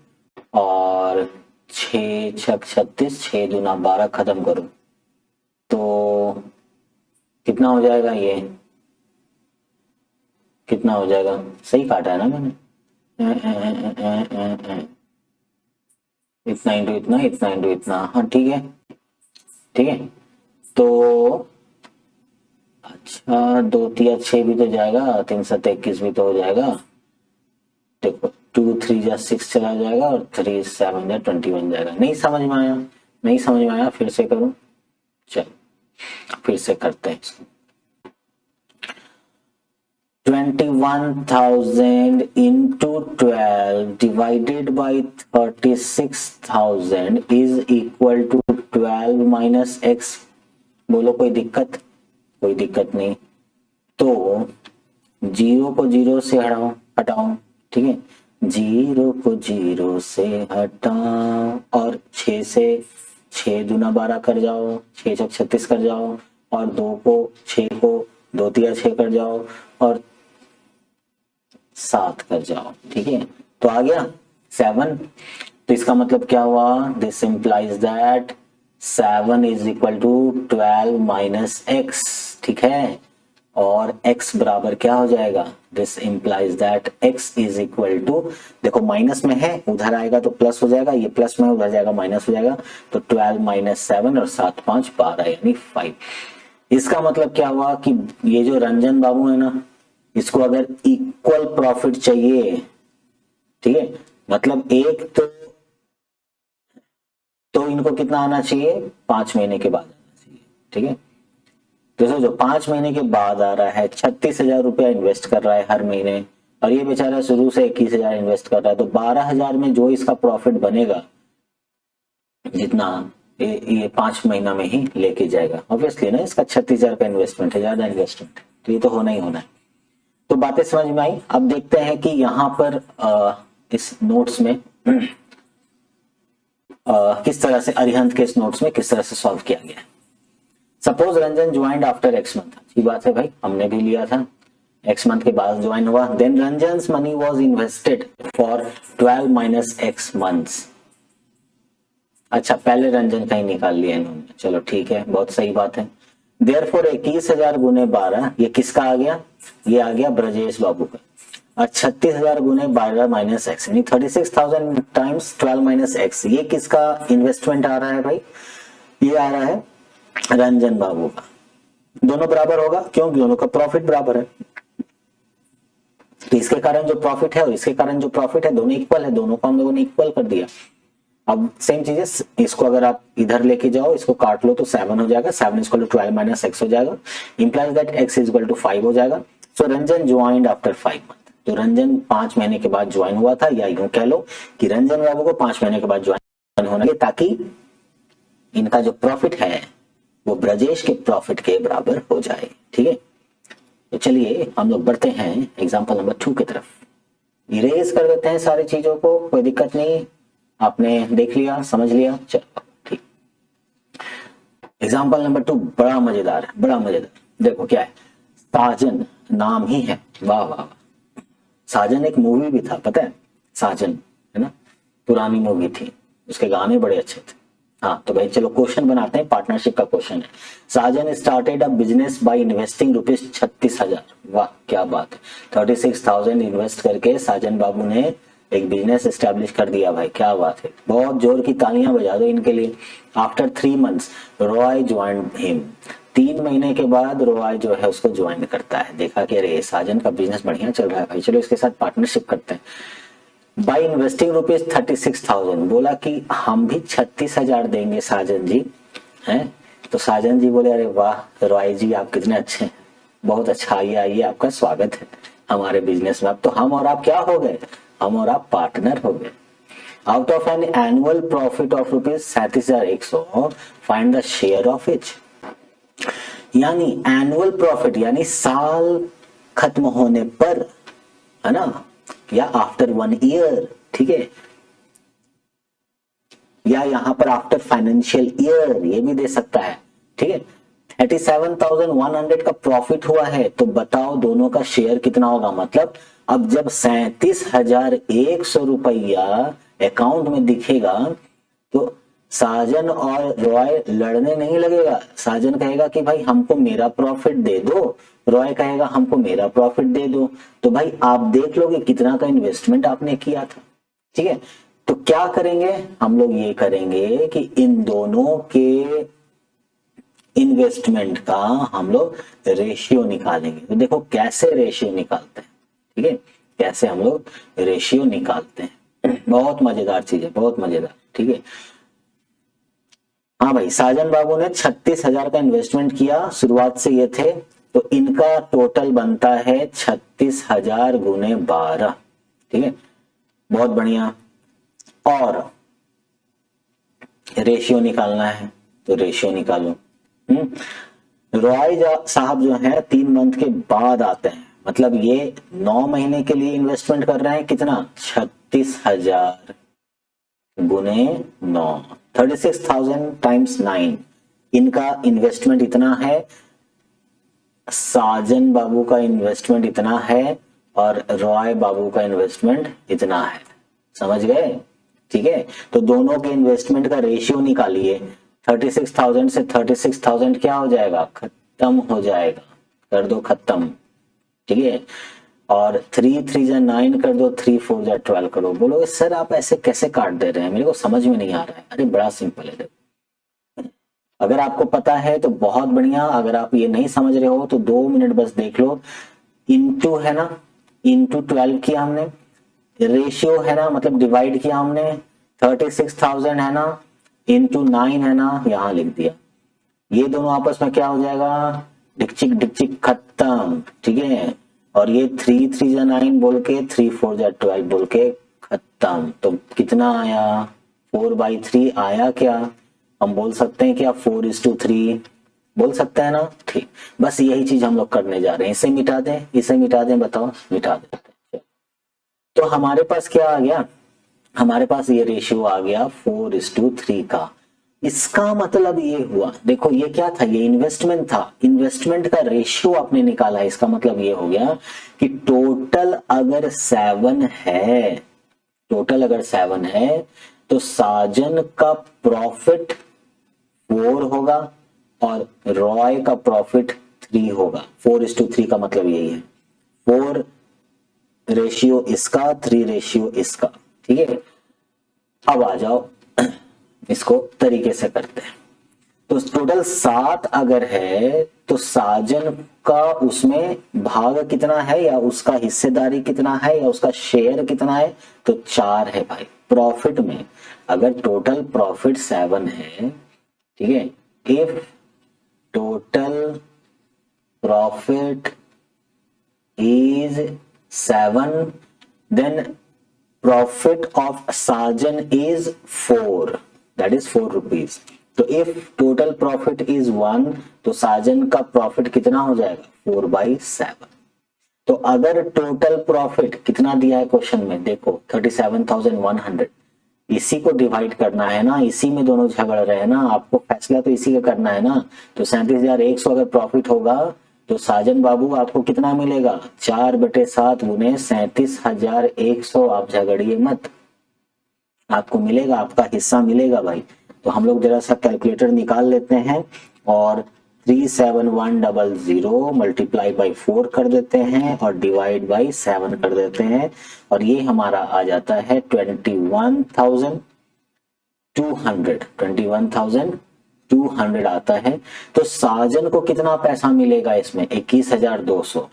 और 6 6 36, 6 दूना 12 खत्म करो, तो कितना हो जाएगा ये, कितना हो जाएगा, सही काटा है ना मैंने, इतना इंटू इतना, इतना इंटू इतना, हाँ ठीक है, ठीक है। तो अच्छा, 2 3 6 भी तो जाएगा, 3 7 21 भी तो हो जाएगा। देखो 2 3 6 चला जाएगा और 3 7 21 जाएगा। नहीं समझ में आया, नहीं समझ में आया, फिर से करूं, चल फिर से करते हैं इसको। 21,000 into 12 divided by 36,000 is equal to 12 minus x। बोलो कोई दिक्कत, कोई दिक्कत नहीं। तो 0 को 0 से हटाओ, ठीक है, 0 को 0 से हटाओ और 6 से 6 दूना 12 कर जाओ, 6 6 36 कर जाओ, और 2 को 6 को 2 3 6 कर जाओ और 7 कर जाओ, ठीक है। तो आ गया 7। तो इसका मतलब क्या हुआ, this implies that 7 is equal to 12 minus x, ठीक है। और x बराबर क्या हो जाएगा, this implies that x is equal to, देखो माइनस में है, उधर आएगा तो प्लस हो जाएगा, ये प्लस में उधर जाएगा माइनस हो जाएगा, तो 12 माइनस 7 और 7 5 12 यानी 5। इसका मतलब क्या हुआ कि ये जो रंजन बाबू है ना, इसको अगर इक्वल प्रॉफिट चाहिए, ठीक है, मतलब एक तो इनको कितना आना चाहिए, 5 महीने के बाद आना चाहिए, ठीक है। तो सोचो 5 महीने के बाद आ रहा है, 36,000 रुपया इन्वेस्ट कर रहा है हर महीने, और ये बेचारा शुरू से 21,000 इन्वेस्ट कर रहा है, तो 12,000 में जो इसका प्रॉफिट बनेगा, जितना ये 5 महीना में ही लेके जाएगा, ऑब्वियसली ना, इसका 36,000 का इन्वेस्टमेंट है, ज्यादा इन्वेस्टमेंट है, तो ये तो होना ही होना है। तो बातें समझ में आई। अब देखते हैं कि यहां पर इस नोट्स में किस तरह से, अरिहंत के इस नोट्स में किस तरह से सॉल्व किया गया है। Suppose Ranjan joined after x month, अच्छी बात है भाई, हमने भी लिया था, एक्स मंथ के बाद ज्वाइन हुआ। Then Ranjan's money was invested for 12 minus X months. अच्छा, पहले रंजन का ही निकाल लिया इन्होंने, चलो ठीक है, बहुत सही बात है। देयरफॉर 21,000 गुने 12, ये किसका आ गया, ये आ गया ब्रजेश बाबू का। और 36,000 गुने 12 माइनस एक्स, यानी 36,000 टाइम्स 12 माइनस एक्स, ये किसका इन्वेस्टमेंट आ रहा है भाई, ये आ रहा है रंजन बाबू का। दोनों बराबर होगा, क्यों, दोनों का प्रॉफिट बराबर है, तो इसके कारण जो प्रॉफिट है और इसके कारण जो प्रॉफिट है, दोनों इक्वल है, दोनों को हम लोगों ने इक्वल कर दिया। अब सेम चीज है, इसको अगर आप इधर लेके जाओ, इसको काट लो तो 7 हो जाएगा, 7 is equal to 12 minus x हो जाएगा, implies that x is equal to 5 हो जाएगा। So Ranjan joined after 5 month, तो रंजन 5 महीने के बाद ज्वाइन हुआ था, या यूं कह लो कि रंजन बाबू को 5 महीने के बाद ज्वाइन होना है, ताकि इनका जो प्रॉफिट है वो ब्रजेश के प्रॉफिट के बराबर हो जाए, ठीक है। तो चलिए हम लोग बढ़ते हैं एग्जाम्पल नंबर 2 की तरफ। इरेज कर देते हैं सारी चीजों को, कोई दिक्कत नहीं, आपने देख लिया, समझ लिया, चलो ठीक। एग्जाम्पल नंबर 2 बड़ा मजेदार है, बड़ा मजेदार। देखो क्या है, साजन नाम ही है, वाह वाह। साजन एक मूवी भी था, पता है, साजन, है ना, पुरानी मूवी थी, उसके गाने बड़े अच्छे थे। हाँ तो भाई चलो क्वेश्चन बनाते हैं, पार्टनरशिप का क्वेश्चन है। Sajan started a business by investing ₹36,000, वाह क्या बात है, 36,000 इन्वेस्ट करके साजन बाबू ने एक बिजनेस एस्टेब्लिश कर दिया भाई, क्या बात है, बहुत जोर की तालियां बजा दो इनके लिए। After 3 months Roy join him, 3 महीने के बाद रॉय जो है उसको ज्वाइन करता है, देखा कि अरे साजन का बिजनेस बढ़िया चल रहा है भाई, चलो इसके साथ पार्टनरशिप करते हैं। बाई इन्वेस्टिंग ₹36,000, बोला कि हम भी 36,000 देंगे साजन जी, हैं। तो साजन जी बोले अरे वाह रॉय जी, आप कितने अच्छे हैं, बहुत अच्छा, आइए आइए, आपका स्वागत है हमारे बिजनेस में। अब तो हम और आप क्या हो गए, हम और आप पार्टनर हो गए। Out of an annual profit of ₹37,100 find the share of each. यानी एनुअल प्रॉफिट यानी साल खत्म होने पर है ना, या आफ्टर 1 ईयर, ठीक है, या यहाँ पर आफ्टर फाइनेंशियल ईयर, ये भी दे सकता है, ठीक है। 37,100 का प्रॉफिट हुआ है, तो बताओ दोनों का शेयर कितना होगा। मतलब अब जब 37,100 रुपया अकाउंट में दिखेगा तो साजन और रॉय लड़ने नहीं लगेगा। साजन कहेगा कि भाई हमको मेरा प्रॉफिट दे दो, रॉय कहेगा हमको मेरा प्रॉफिट दे दो। तो भाई आप देख लोगे कितना का इन्वेस्टमेंट आपने किया था, ठीक है। तो क्या करेंगे हम लोग, ये करेंगे कि इन दोनों के इन्वेस्टमेंट का हम लोग रेशियो निकालेंगे। तो देखो कैसे रेशियो निकालते हैं, ठीक है, कैसे हम लोग रेशियो निकालते हैं। बहुत मजेदार चीज है, बहुत मजेदार, ठीक है। हाँ भाई, साजन बाबू ने 36,000 का इन्वेस्टमेंट किया, शुरुआत से ये थे, तो इनका टोटल बनता है 36,000 गुने 12, ठीक है, बहुत बढ़िया। और रेशियो निकालना है, तो रेशियो निकालो। रॉय साहब जो है 3 मंथ के बाद आते हैं, मतलब ये 9 महीने के लिए इन्वेस्टमेंट कर रहे हैं, कितना, 36,000 गुने 9, 36,000 टाइम्स 9, इनका इन्वेस्टमेंट इतना है, साजन बाबू का इन्वेस्टमेंट इतना है, और रॉय बाबू का इन्वेस्टमेंट इतना है। समझ गए, ठीक है। तो दोनों के इन्वेस्टमेंट का रेशियो निकालिए। 36,000 से 36,000 क्या हो जाएगा, खत्म हो जाएगा, कर दो खत्म, ठीक है। और 3 3 जा 9 कर दो, 3 4 जा 12 करो। बोलोगे सर आप ऐसे कैसे काट दे रहे हैं, मेरे को समझ में नहीं आ रहा है। अरे बड़ा सिंपल है, अगर आपको पता है तो बहुत बढ़िया, अगर आप ये नहीं समझ रहे हो तो 2 मिनट बस देख लो। इंटू है ना, इंटू 12 किया हमने, रेशियो है ना, मतलब डिवाइड किया हमने, 36,000 है ना, इंटू 9 है ना, यहां लिख दिया। ये दोनों आपस में क्या हो जाएगा, डिकचिक डिकचिक खत्म, ठीक है। और ये 3 3 जा 9 बोल के, 3 4 जा 12 बोल के खत्म। तो कितना आया, 4/3 आया क्या, हम बोल सकते हैं क्या 4:3 बोल सकते हैं ना, ठीक। बस यही चीज हम लोग करने जा रहे हैं। इसे मिटा दें, इसे मिटा दें, बताओ, मिटा देते हैं। तो हमारे पास क्या आ गया, हमारे पास ये रेशियो आ गया 4:3 का। इसका मतलब ये हुआ, देखो ये क्या था, ये इन्वेस्टमेंट था, इन्वेस्टमेंट का रेशियो आपने निकाला। इसका मतलब ये हो गया कि टोटल अगर 7 है, टोटल अगर 7 है तो साजन का प्रॉफिट 4 होगा और रॉय का प्रॉफिट 3 होगा। 4:3 का मतलब यही है, 4 रेशियो इसका, 3 रेशियो इसका, ठीक है। अब आ जाओ इसको तरीके से करते हैं। तो टोटल 7 अगर है तो साजन का उसमें भाग कितना है, या उसका हिस्सेदारी कितना है, या उसका शेयर कितना है, तो 4 है भाई। प्रॉफिट में अगर टोटल प्रॉफिट 7 है, ठीक है, if total profit is 7 then profit of Sajan is 4, that is 4 rupees। तो if total profit is 1 तो साजन का प्रॉफिट कितना हो जाएगा, 4/7। तो अगर टोटल प्रॉफिट कितना दिया है क्वेश्चन में, देखो 37,100, इसी को डिवाइड करना है ना, इसी में दोनों झगड़ रहे हैं ना, आपको फैसला तो इसी का करना है ना। तो 37,100 अगर प्रॉफिट होगा तो साजन बाबू आपको कितना मिलेगा, 4/7 गुने 37,100। आप झगड़िए मत, आपको मिलेगा, आपका हिस्सा मिलेगा भाई। तो हम लोग जरा सा कैलकुलेटर निकाल लेते हैं और 37100 मल्टीप्लाई बाई 4 कर देते हैं और डिवाइड बाई 7 कर देते हैं, और ये हमारा आ जाता है 21,200 आता है। तो साजन को कितना पैसा मिलेगा इसमें, 21,200,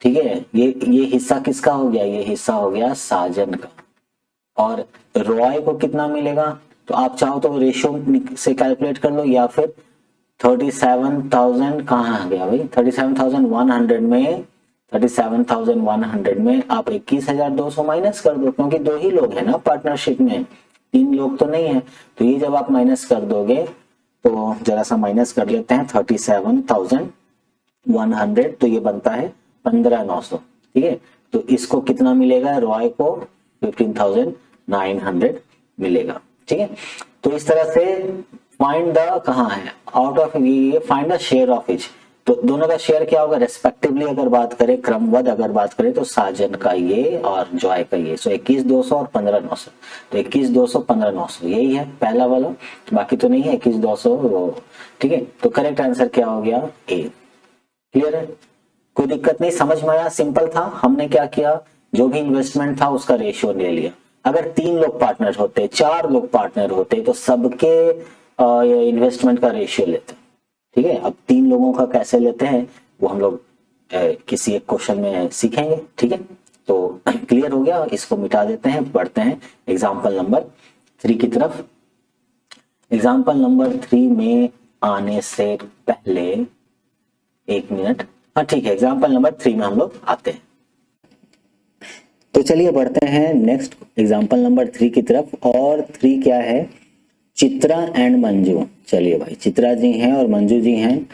ठीक है। ये हिस्सा किसका हो गया, ये हिस्सा हो गया साजन का। और रॉय को कितना मिलेगा, तो आप चाहो तो रेशियो से कैलकुलेट कर लो, या फिर 37,000 कहाँ आ गया भाई, 37,100 में 37,100 में आप 21,200 माइनस कर दो, क्योंकि 2 ही लोग हैं ना पार्टनरशिप में, 3 लोग तो नहीं है। तो ये जब आप माइनस कर दोगे, तो जरा सा माइनस कर लेते हैं 37,100, तो ये बनता है 15,900, ठीक है। तो इसको कितना मिलेगा, रॉय को 15,900 मिलेगा। ठीक है, तो इस तरह से फाइंड द कहाँ है, आउट ऑफ ये find the share of each. तो दोनों का शेयर क्या होगा रेस्पेक्टिवली, अगर बात करें क्रमबद्ध अगर बात करें तो साजन का ये और जॉय का ये, सो 21,200 और 15,900, तो 21,200 15,900 यही है पहला वाला, बाकी तो नहीं है 21,200 वो। ठीक है, तो करेक्ट आंसर क्या हो गया, ए। क्लियर है, कोई दिक्कत नहीं, समझ में आया, सिंपल था। हमने क्या किया, जो भी इन्वेस्टमेंट था उसका रेशियो ले लिया। अगर 3 लोग पार्टनर होते, 4 लोग पार्टनर होते तो सबके इन्वेस्टमेंट का रेशियो लेते। ठीक है, अब 3 लोगों का कैसे लेते हैं वो हम लोग किसी एक क्वेश्चन में सीखेंगे। ठीक है, तो क्लियर हो गया, इसको मिटा देते हैं, बढ़ते हैं एग्जाम्पल नंबर 3 की तरफ। एग्जाम्पल नंबर 3 में आने से पहले 1 मिनट, हाँ ठीक है, एग्जाम्पल नंबर 3 में हम लोग आते हैं। तो चलिए बढ़ते हैं नेक्स्ट एग्जाम्पल नंबर 3 की तरफ। और 3 क्या है, चित्रा एंड मंजू। चलिए भाई, चित्रा जी हैं और मंजू जी हैं।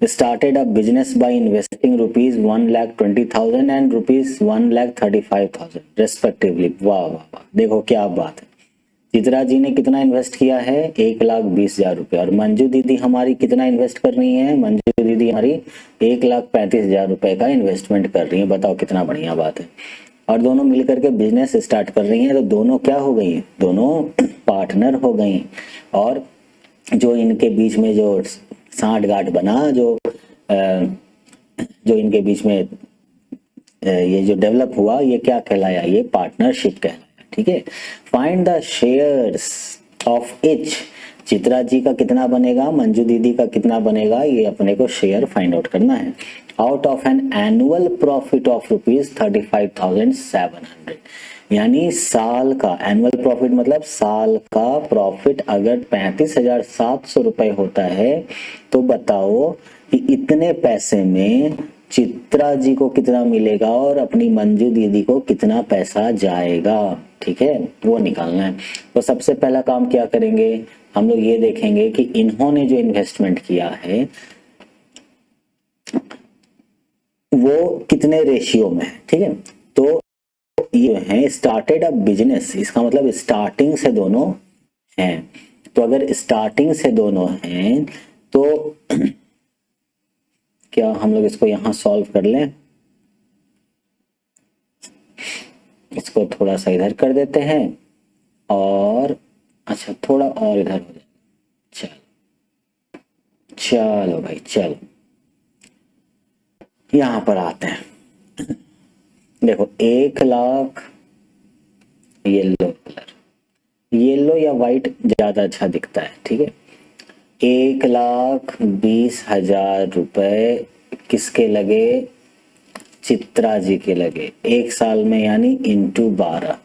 Started a business by investing ₹1,20,000 and ₹1,35,000 respectively. वाह वाह वाह, देखो क्या बात है। चित्रा जी ने कितना इन्वेस्ट किया है, 1,20,000 रुपया, और मंजू दीदी हमारी कितना इन्वेस्ट कर रही है, मंजू दीदी हमारी 1,35,000 रुपए का इन्वेस्टमेंट कर रही है। बताओ कितना बढ़िया बात है। और दोनों मिलकर के बिजनेस स्टार्ट कर रही हैं, तो दोनों क्या हो गई, दोनों पार्टनर हो गई। और जो इनके बीच में जो साठ गांठ बना, जो इनके बीच में ये जो डेवलप हुआ, ये क्या कहलाया, ये पार्टनरशिप कहलाया। ठीक है, find the shares of each. Chitra ji का कितना बनेगा, मंजू दीदी का कितना बनेगा, ये अपने को शेयर फाइंड आउट करना है। Out of an annual profit of ₹35,700, यानी साल का एनुअल प्रॉफिट मतलब साल का प्रॉफिट अगर 35,700 रुपए होता है, तो बताओ कि इतने पैसे में चित्रा जी को कितना मिलेगा और अपनी मंजू दीदी को कितना पैसा जाएगा। ठीक है, वो निकालना है। तो सबसे पहला काम क्या करेंगे, हम लोग ये देखेंगे कि इन्होंने जो इन्वेस्टमेंट किया है वो कितने रेशियो में है। ठीक है, तो ये है स्टार्टेड अ बिजनेस, इसका मतलब स्टार्टिंग से दोनों हैं। तो अगर स्टार्टिंग से दोनों हैं तो क्या हम लोग इसको यहां सॉल्व कर लें, इसको थोड़ा सा इधर कर देते हैं, और अच्छा थोड़ा और इधर हो जाए। चलो चलो भाई चलो, यहां पर आते हैं। देखो 1,00,000 येलो कलर, येलो या व्हाइट ज्यादा अच्छा दिखता है। ठीक है, 1,20,000 रुपए किसके लगे, चित्रा जी के लगे 1 साल में, यानी इंटू 12।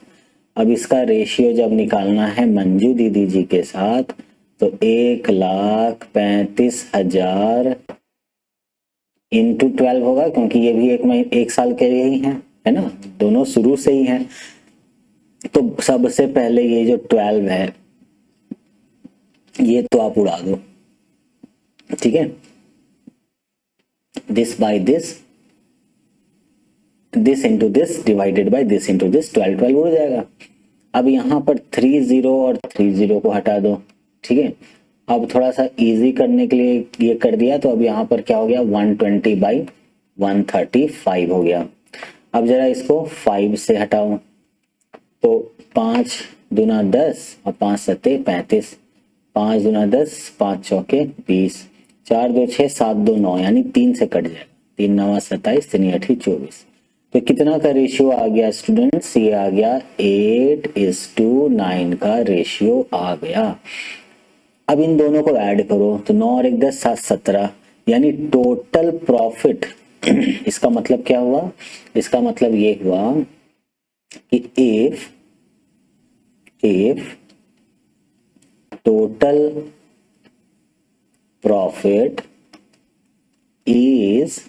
अब इसका रेशियो जब निकालना है मंजू दीदी जी के साथ, तो 1,35,000 इंटू 12 होगा, क्योंकि ये भी एक साल के लिए ही है ना, दोनों शुरू से ही हैं। तो सबसे पहले ये जो 12 है ये तो आप उड़ा दो। ठीक है, this by this, this into this divided by this into this, 12 उड़ जाएगा। अब यहाँ पर 30 और 30 को हटा दो। ठीक है, अब थोड़ा सा इजी करने के लिए ये कर दिया, तो अब यहाँ पर क्या हो गया, 120/135 हो गया। अब जरा इसको 5 से हटाओ, तो 5 दूना 10 और 5 सत्ते 35, 5 दूना 10, 5 चौके 20, 4 2 6 7 2 9, यानी 3 से कट जाएगा, 3 9 27, 3 8 24। तो कितना का रेशियो आ गया स्टूडेंट्स, ये आ गया 8:9 का रेशियो आ गया। अब इन दोनों को ऐड करो, तो 9 और 1 10 7 17, यानी टोटल प्रॉफिट इसका मतलब क्या हुआ, इसका मतलब ये हुआ कि if total profit is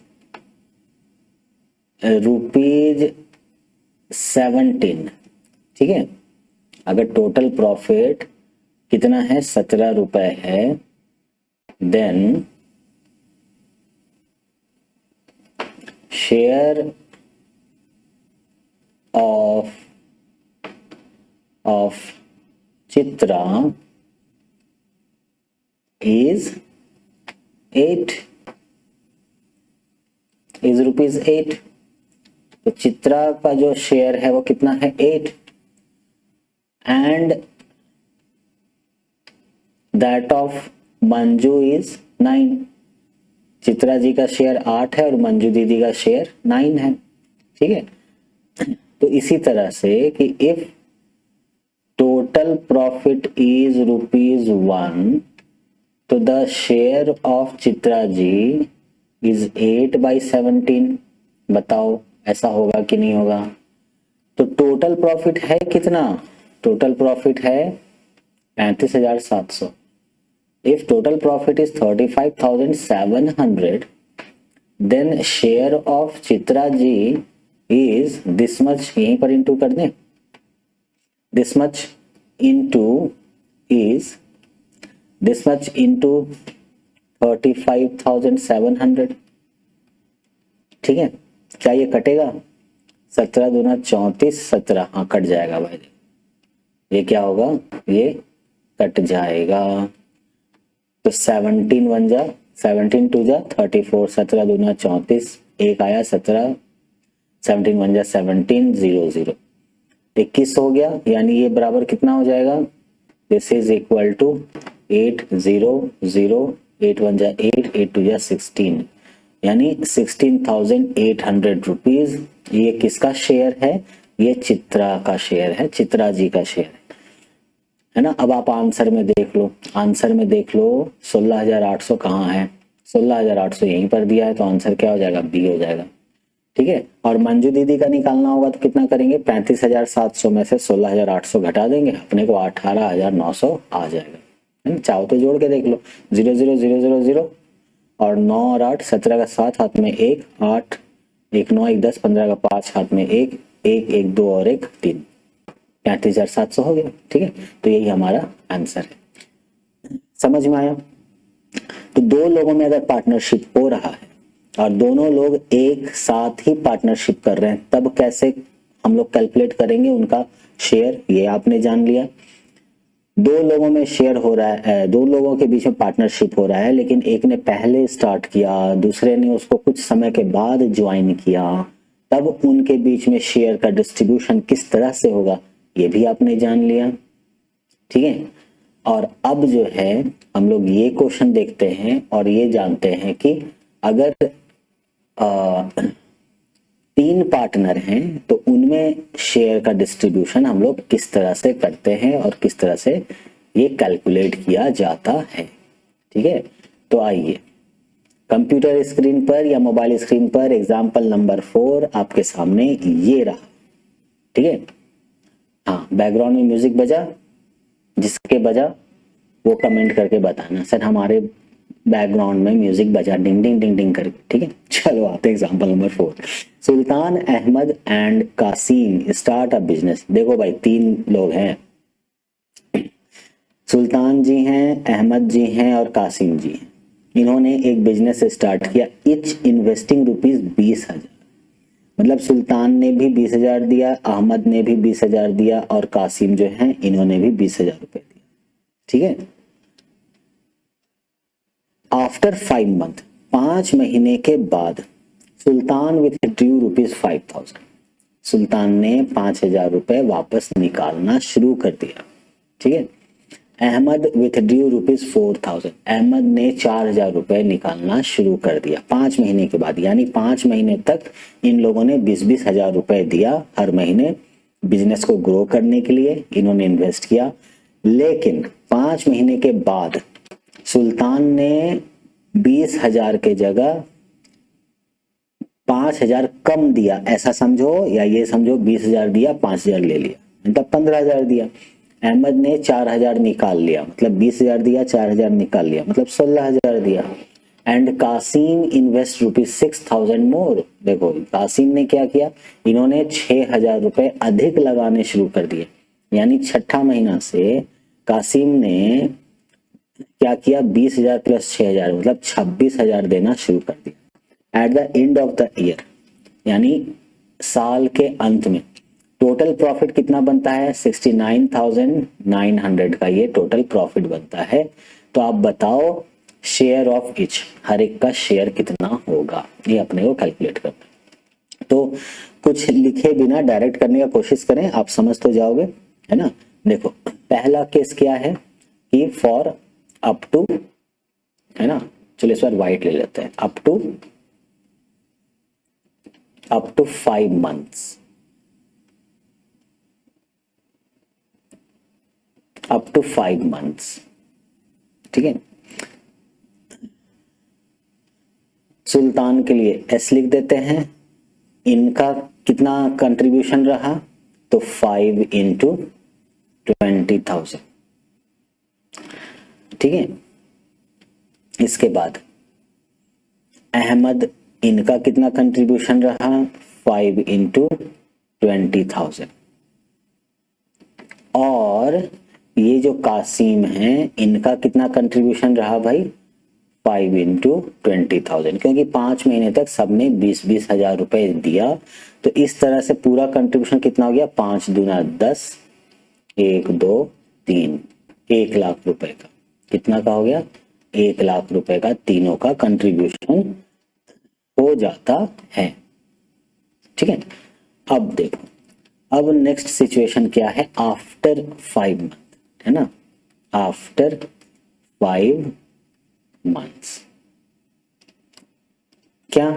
₹17, ठीक है, अगर टोटल प्रॉफिट कितना है, 17 रुपए है, then share of Chitra is 8 is ₹8। तो चित्रा का जो शेयर है वो कितना है 8 and that of Manju is 9। Chitra ji का शेयर 8 है और मंजू दीदी का शेयर 9 है। ठीक है, तो इसी तरह से कि इफ टोटल प्रॉफिट इज ₹1 तो the share of Chitra ji is 8/17। बताओ ऐसा होगा कि नहीं होगा? तो टोटल प्रॉफिट है कितना? टोटल प्रॉफिट है 35,700। If total profit is 35,700 then share of Chitra ji is this much, यहीं पर इंटू कर दें, this much into is this much into 35,700। ठीक है, क्या ये कटेगा? 17 दूना 34, 17 हाँ कट जाएगा भाई। ये क्या होगा? ये कट जाएगा। तो 17 1 जा 17 2 जा 34, 17 दूना 34, एक आया 17, 17 1 जा 17, 0 0 21 हो गया। यानी ये बराबर कितना हो जाएगा? दिस इज इक्वल टू 8 0 0, 8 1 जा 8, 8 2 जा 16, यानी 16,800 रुपीज। ये किसका शेयर है? ये चित्रा का शेयर है, चित्रा जी का शेयर है ना। अब आप आंसर में देख लो, आंसर में देख लो 16,800 कहाँ है? 16,800 यहीं पर दिया है, तो आंसर क्या हो जाएगा? बी हो जाएगा। ठीक है, और मंजू दीदी का निकालना होगा तो कितना करेंगे? 35,700 में से 16,800 घटा देंगे, अपने को 18,900 आ जाएगा। चाहो तो जोड़ के देख लो, 0 0 0 0 0 और 9 और 8, 17 का 7 हाथ में 1, 8 1 9 1 10, 15 का 5 हाथ में 1 1 1 2 और 1 3, 35,700 हो गया। ठीक है, तो यही हमारा आंसर है। समझ में आया? तो दो लोगों में अगर पार्टनरशिप हो रहा है और दोनों लोग एक साथ ही पार्टनरशिप कर रहे हैं, तब कैसे हम लोग कैलकुलेट करेंगे उनका शेयर? ये आपने जान लिया। दो लोगों में शेयर हो रहा है, दो लोगों के बीच में पार्टनरशिप हो रहा है, लेकिन एक ने पहले स्टार्ट किया, दूसरे ने उसको कुछ समय के बाद ज्वाइन किया, तब उनके बीच में शेयर का डिस्ट्रीब्यूशन किस तरह से होगा, ये भी आपने जान लिया। ठीक है, और अब जो है हम लोग ये क्वेश्चन देखते हैं और ये जानते हैं कि अगर 3 पार्टनर हैं तो उनमें शेयर का डिस्ट्रीब्यूशन हम लोग किस तरह से करते हैं और किस तरह से ये कैलकुलेट किया जाता है। ठीक है, तो आइए कंप्यूटर स्क्रीन पर या मोबाइल स्क्रीन पर एग्जाम्पल नंबर 4 आपके सामने ये रहा। ठीक है, हाँ बैकग्राउंड में म्यूजिक बजा, जिसके बजा वो कमेंट करके बताना सर हमारे बैकग्राउंड में म्यूजिक बजा डिंग डिंग डिंग डिंग करके। ठीक है, चलो आते हैं example number 4। Sultan Ahmed and Kasim start a business. देखो भाई 3 लोग हैं, सुल्तान जी हैं, अहमद जी हैं और कासिम जी हैं। इन्होंने एक बिजनेस स्टार्ट किया, इच इन्वेस्टिंग ₹20,000। मतलब सुल्तान ने भी 20,000 दिया, अहमद ने भी 20,000 दिया और कासिम जो है इन्होंने भी 20,000 रुपए दिया। ठीक है, आफ्टर 5 मंथ 5 महीने के बाद सुल्तान विथड्रू ₹5,000। सुल्तान ने 5,000 रुपए वापस निकालना शुरू कर दिया। ठीक है, अहमद विथड्रू ₹4,000। अहमद ने 4,000 रुपए निकालना शुरू कर दिया 5 महीने के बाद। यानी 5 महीने तक इन लोगों ने 20-20 हजार रुपए दिया हर महीने, बिजनेस को ग्रो करने के लिए इन्होंने इन्वेस्ट किया। लेकिन 5 महीने के बाद सुल्तान ने 20,000 के जगह 5,000 कम दिया, ऐसा समझो, या ये समझो 20,000 दिया 5,000 ले लिया, मतलब 15,000 दिया। अहमद ने 4,000 निकाल लिया, मतलब 20,000 दिया 4,000 निकाल लिया, मतलब 16,000 दिया। एंड कासिम इन्वेस्ट ₹6,000 मोर। देखो कासिम ने क्या किया, इन्होंने 6,000 रुपए अधिक लगाने शुरू कर दिए। यानी छठा महीना से कासिम ने क्या किया, 20,000 प्लस 6,000 मतलब 26,000 देना शुरू कर दिया। Eight the end of the year, यानी साल के अंत में टोटल प्रॉफिट कितना बनता है 69,900 का ये टोटल प्रॉफिट बनता है। तो आप बताओ शेयर ऑफ इच, हर एक का शेयर कितना होगा, ये अपने को कैलकुलेट करना है। तो कुछ लिखे बिना डायरेक्ट करने का कोशिश करें, आप समझ तो जाओगे, है ना। देखो पहला केस क्या है कि फॉर अप टू, है ना, चलो इस बार वाइट ले लेते हैं, up to 5 months, up to 5 months, ठीक है। सुल्तान के लिए एस लिख देते हैं, इनका कितना कंट्रीब्यूशन रहा, तो 5 इंटू 20,000, ठीक है। इसके बाद अहमद, इनका कितना कंट्रीब्यूशन रहा, 5 इंटू 20,000। और ये जो कासिम है, इनका कितना कंट्रीब्यूशन रहा भाई, 5 इंटू 20,000, क्योंकि 5 महीने तक सबने 20-20 हजार रुपए दिया। तो इस तरह से पूरा कंट्रीब्यूशन कितना हो गया, 5 दूना 10, 1 2 3, 1 लाख रुपए का, कितना का हो गया, 1 लाख रुपए का तीनों का कंट्रीब्यूशन हो जाता है, ठीक है। अब देखो, अब नेक्स्ट सिचुएशन क्या है, आफ्टर 5 मंथ, है ना, आफ्टर 5 मंथ्स क्या,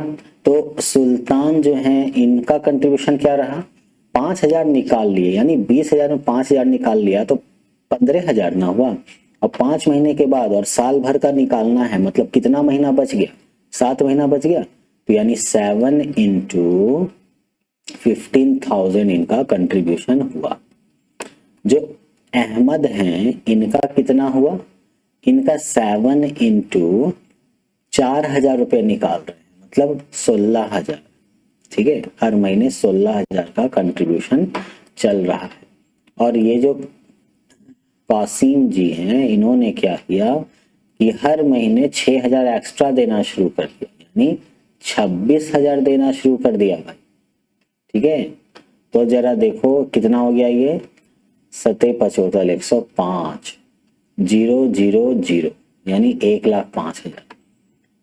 तो सुल्तान जो है इनका कंट्रीब्यूशन क्या रहा, 5,000 निकाल लिए, यानी 20,000 में 5,000 निकाल लिया तो 15,000 ना हुआ। अब 5 महीने के बाद और साल भर का निकालना है, मतलब कितना महीना बच गया, 7 महीना बच गया, तो यानी 7 इंटू 15,000 इनका कंट्रीब्यूशन हुआ। जो अहमद हैं इनका कितना हुआ, इनका 7 इंटू 4,000 रुपये निकाल रहे हैं, मतलब 16,000, ठीक है। हर महीने 16,000 का कंट्रीब्यूशन चल रहा है। और ये जो कासिम जी हैं, इन्होंने क्या किया कि हर महीने 6,000 एक्स्ट्रा देना शुरू कर दिया, यानी 26,000 देना शुरू कर दिया भाई, ठीक है। तो जरा देखो कितना हो गया ये, 7×5 = 105, 000, यानी 1,05,000।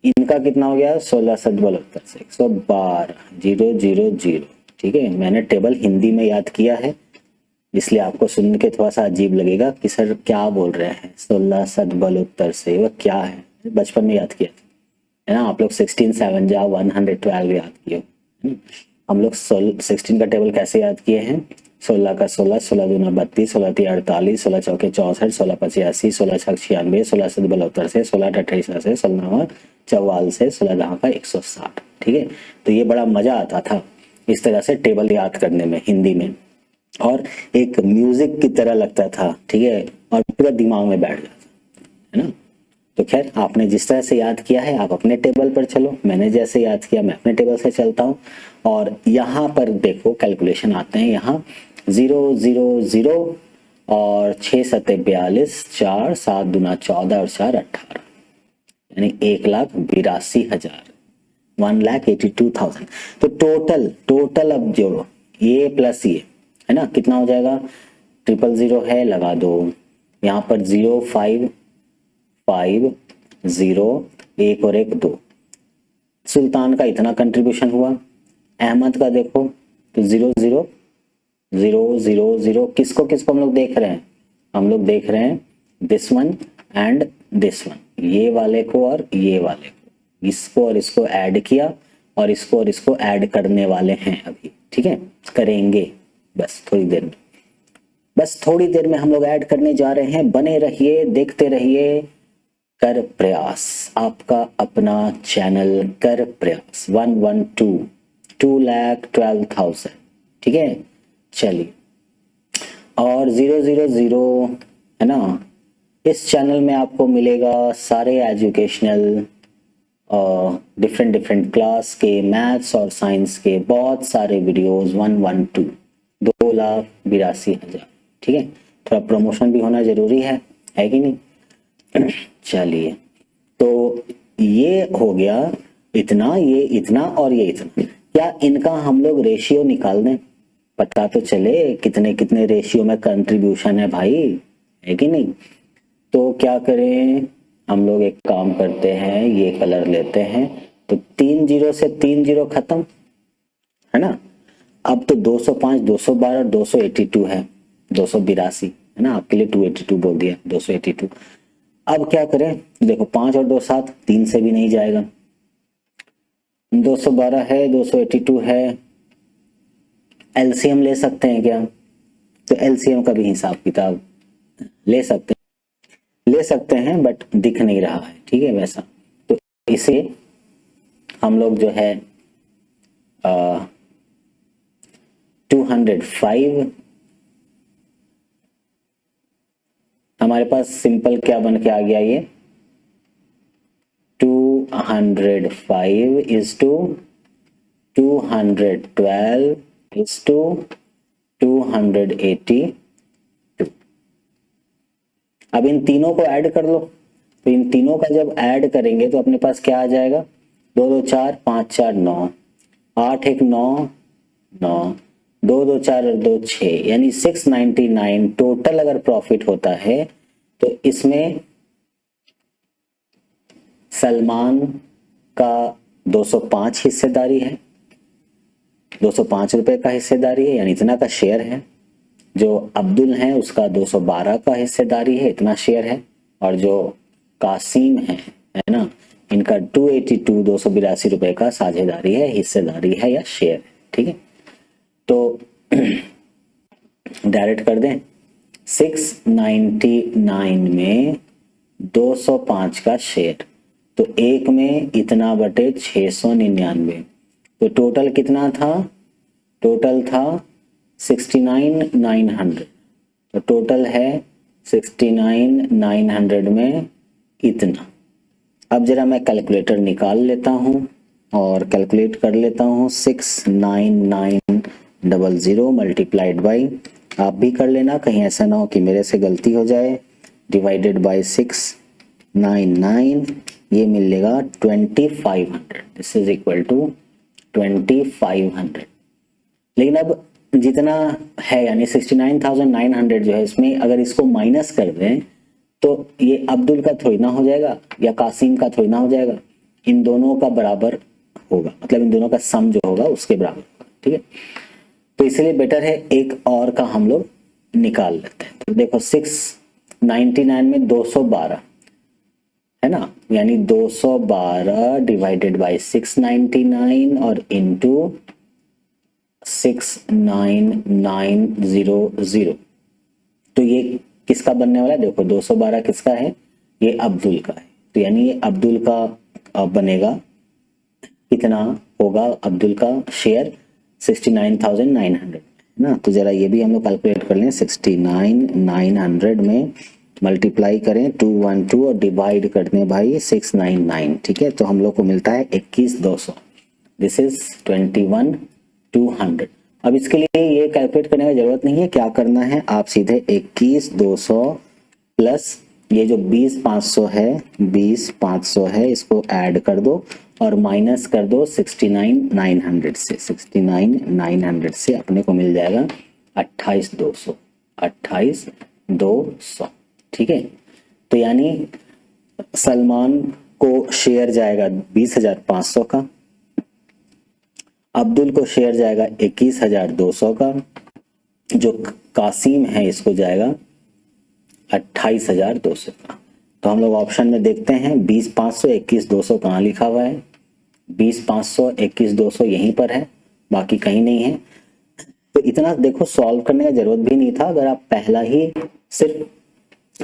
इनका कितना हो गया, 16×7 = 112, 000, ठीक है। मैंने टेबल हिंदी में याद किया है, इसलिए आपको सुन के थोड़ा सा अजीब लगेगा कि सर क्या बोल रहे हैं, 16×7 वह क्या है, बचपन में याद किया है ना आप लोग, 16 7 जा 112 याद किए, हम लोग 16 का टेबल कैसे याद किए हैं, 16 का 16, 16 दूना 32, 16 × 48, 16 चौके 64, 16 85, 16 6 96, 16 7 72 से, 16 8 28 से, 16 44 से, 16 10 का 160, ठीक है। तो ये बड़ा मजा आता था इस तरह से टेबल याद करने में हिंदी में, और एक म्यूजिक की तरह लगता था, ठीक है, और पूरा दिमाग में बैठ जाता, है ना। तो खैर आपने जिस तरह से याद किया है आप अपने टेबल पर चलो, मैंने जैसे याद किया मैं अपने टेबल से चलता हूँ। और यहाँ पर देखो कैलकुलेशन आते हैं, यहाँ 0 0 0 और 6 7 42, 4 7 दूना 14 और 4 18, यानी 1,82,000, 1,82,000। तो टोटल अब जोड़ो, ये प्लस ये, है ना, कितना हो जाएगा, 000 है लगा दो, यहाँ पर 0 5 5 0, 1 और 1 2। सुल्तान का इतना कंट्रीब्यूशन हुआ, अहमद का देखो तो 0 0 0 0 0, किसको किसको हम लोग देख रहे हैं, हम लोग देख रहे हैं this one and this one, ये वाले को और ये वाले को, इसको और इसको ऐड किया और इसको ऐड करने वाले हैं अभी, ठीक है, करेंगे बस थोड़ी देर में हम लोग ऐड करने जा रहे हैं। बने रहिए, देखते रहिए कर प्रयास, आपका अपना चैनल कर प्रयास 112 2,12,000, ठीक है। चलिए, और 000 है ना, इस चैनल में आपको मिलेगा सारे एजुकेशनल डिफरेंट क्लास के मैथ्स और साइंस के बहुत सारे वीडियोस, 112 2,82,000, ठीक है। थोड़ा प्रमोशन भी होना जरूरी है कि नहीं। चलिए, तो ये हो गया इतना, ये इतना और ये इतना। क्या इनका हम लोग रेशियो निकाल दें, पता तो चले कितने कितने रेशियो में कंट्रीब्यूशन है भाई, है कि नहीं। तो क्या करें, हम लोग एक काम करते हैं, ये कलर लेते हैं, तो 3 जीरो से 3 जीरो खत्म, है ना। अब तो 205, 212 और 282 है, 282 है ना, आपके लिए 282 बोल दिया, 282। अब क्या करें, देखो 5 और 2 7, 3 से भी नहीं जाएगा, 212 है, 282 है, एलसीएम ले सकते हैं क्या, तो एलसीएम का भी हिसाब किताब ले सकते हैं बट दिख नहीं रहा है, ठीक है वैसा। तो इसे हम लोग जो है 205, हमारे पास सिंपल क्या बन के आ गया, ये 205 इज टू 212 इज टू 282। अब इन तीनों को ऐड कर लो, तो इन तीनों का जब ऐड करेंगे तो अपने पास क्या आ जाएगा, 2 2 4 5 4 9, 8 1 9 9, 2 2 4 और 2 6, यानी 699 टोटल अगर प्रॉफिट होता है तो इसमें सलमान का 205 हिस्सेदारी है, 205 रुपए का हिस्सेदारी है, यानी इतना का शेयर है। जो अब्दुल है उसका 212 का हिस्सेदारी है, इतना शेयर है। और जो कासिम है ना, इनका 282 282 रुपए का साझेदारी है, हिस्सेदारी है या शेयर है, ठीक है। तो डायरेक्ट कर दें, 699 में 205 का शेयर, तो एक में इतना बटे 699, तो टोटल कितना था, टोटल था 69,900, तो टोटल है 69,900 में इतना। अब जरा मैं कैलकुलेटर निकाल लेता हूं और कैलकुलेट कर लेता हूं, 69900 मल्टीप्लाइड बाई, आप भी कर लेना, कहीं ऐसा ना हो कि मेरे से गलती हो जाए, डिवाइडेड बाई 699, ये मिलेगा 2500, दिस इज इक्वल टू 2500। लेकिन अब जितना है यानी 69,900 जो है, इसमें अगर इसको माइनस कर दें तो ये अब्दुल का थोड़ी ना हो जाएगा या कासिम का थोड़ी ना हो जाएगा, इन दोनों का बराबर होगा, मतलब इन दोनों का सम जो होगा उसके बराबर होगा, ठीक है। तो इसलिए बेटर है एक और का हम लोग निकाल लेते हैं। तो देखो 699 में 212 है ना, यानी 212 डिवाइडेड बाई 699 और इनटू 69900, तो ये किसका बनने वाला है, देखो 212 किसका है, ये अब्दुल का है, तो यानी ये अब्दुल का बनेगा, कितना होगा अब्दुल का शेयर, 69,900 है ना। तो जरा ये भी हम लोग कैलकुलेट कर लें, 69,900 में मल्टीप्लाई करें 212 और डिवाइड कर दें भाई 699, ठीक है। तो हम लोग को मिलता है 21,200, दिस इज 21,200। अब इसके लिए ये कैलकुलेट करने की जरूरत नहीं है, क्या करना है, आप सीधे 21,200 प्लस ये जो 20,500 है, 20,500 है, इसको ऐड कर दो और माइनस कर दो 69,900 से, 69,900 से अपने को मिल जाएगा 28,200, 28,200, ठीक है। तो यानी सलमान को शेयर जाएगा 20,500 का, अब्दुल को शेयर जाएगा 21,200 का, जो कासिम है इसको जाएगा 28,200 का। तो हम लोग ऑप्शन में देखते हैं 20,500 21,200 कहाँ लिखा हुआ है, 20,500 21,200 यहीं पर है, बाकी कहीं नहीं है। तो इतना देखो सॉल्व करने का जरूरत भी नहीं था, अगर आप पहला ही सिर्फ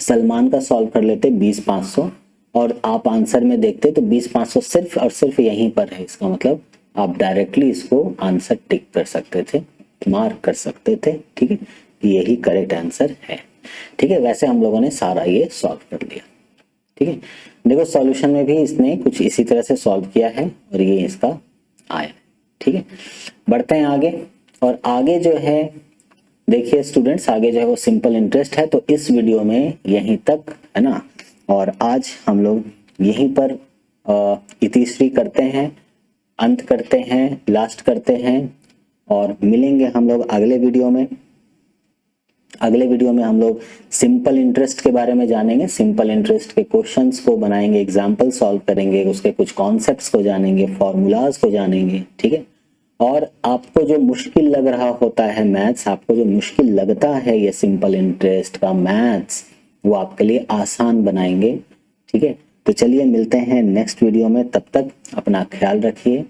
सलमान का सॉल्व कर लेते 20,500 और आप आंसर में देखते तो 20,500 सिर्फ और सिर्फ यहीं पर है, इसका मतलब आप डायरेक्टली इसको आंसर टिक कर सकते थे, मार्क कर सकते थे, ठीक है, यही करेक्ट आंसर है, ठीक है। वैसे हम लोगों ने सारा ये सॉल्व कर लिया, ठीक है। देखो सॉल्यूशन में भी इसने कुछ इसी तरह से सॉल्व किया है और ये इसका आया, ठीक है। बढ़ते हैं आगे, और आगे जो है देखिए स्टूडेंट्स, आगे जो है वो सिंपल इंटरेस्ट है, तो इस वीडियो में यहीं तक है ना, और आज हम लोग यहीं पर इतिश्री करते हैं, अंत करते हैं, लास्ट करते हैं। और मिलेंगे हम लोग अगले वीडियो में। अगले वीडियो में हम लोग सिंपल इंटरेस्ट के बारे में जानेंगे, सिंपल इंटरेस्ट के क्वेश्चंस को बनाएंगे, एग्जाम्पल सॉल्व करेंगे, उसके कुछ कॉन्सेप्ट्स को जानेंगे, फॉर्मूलाज को जानेंगे, ठीक है। और आपको जो मुश्किल लग रहा होता है मैथ्स, आपको जो मुश्किल लगता है ये सिंपल इंटरेस्ट का मैथ्स, वो आपके लिए आसान बनाएंगे, ठीक है। तो चलिए मिलते हैं नेक्स्ट वीडियो में, तब तक अपना ख्याल रखिए,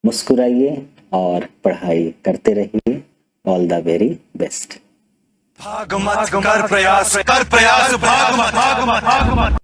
मुस्कुराइए और पढ़ाई करते रहिए। All the very best. भाग मत कर प्रयास भाग मत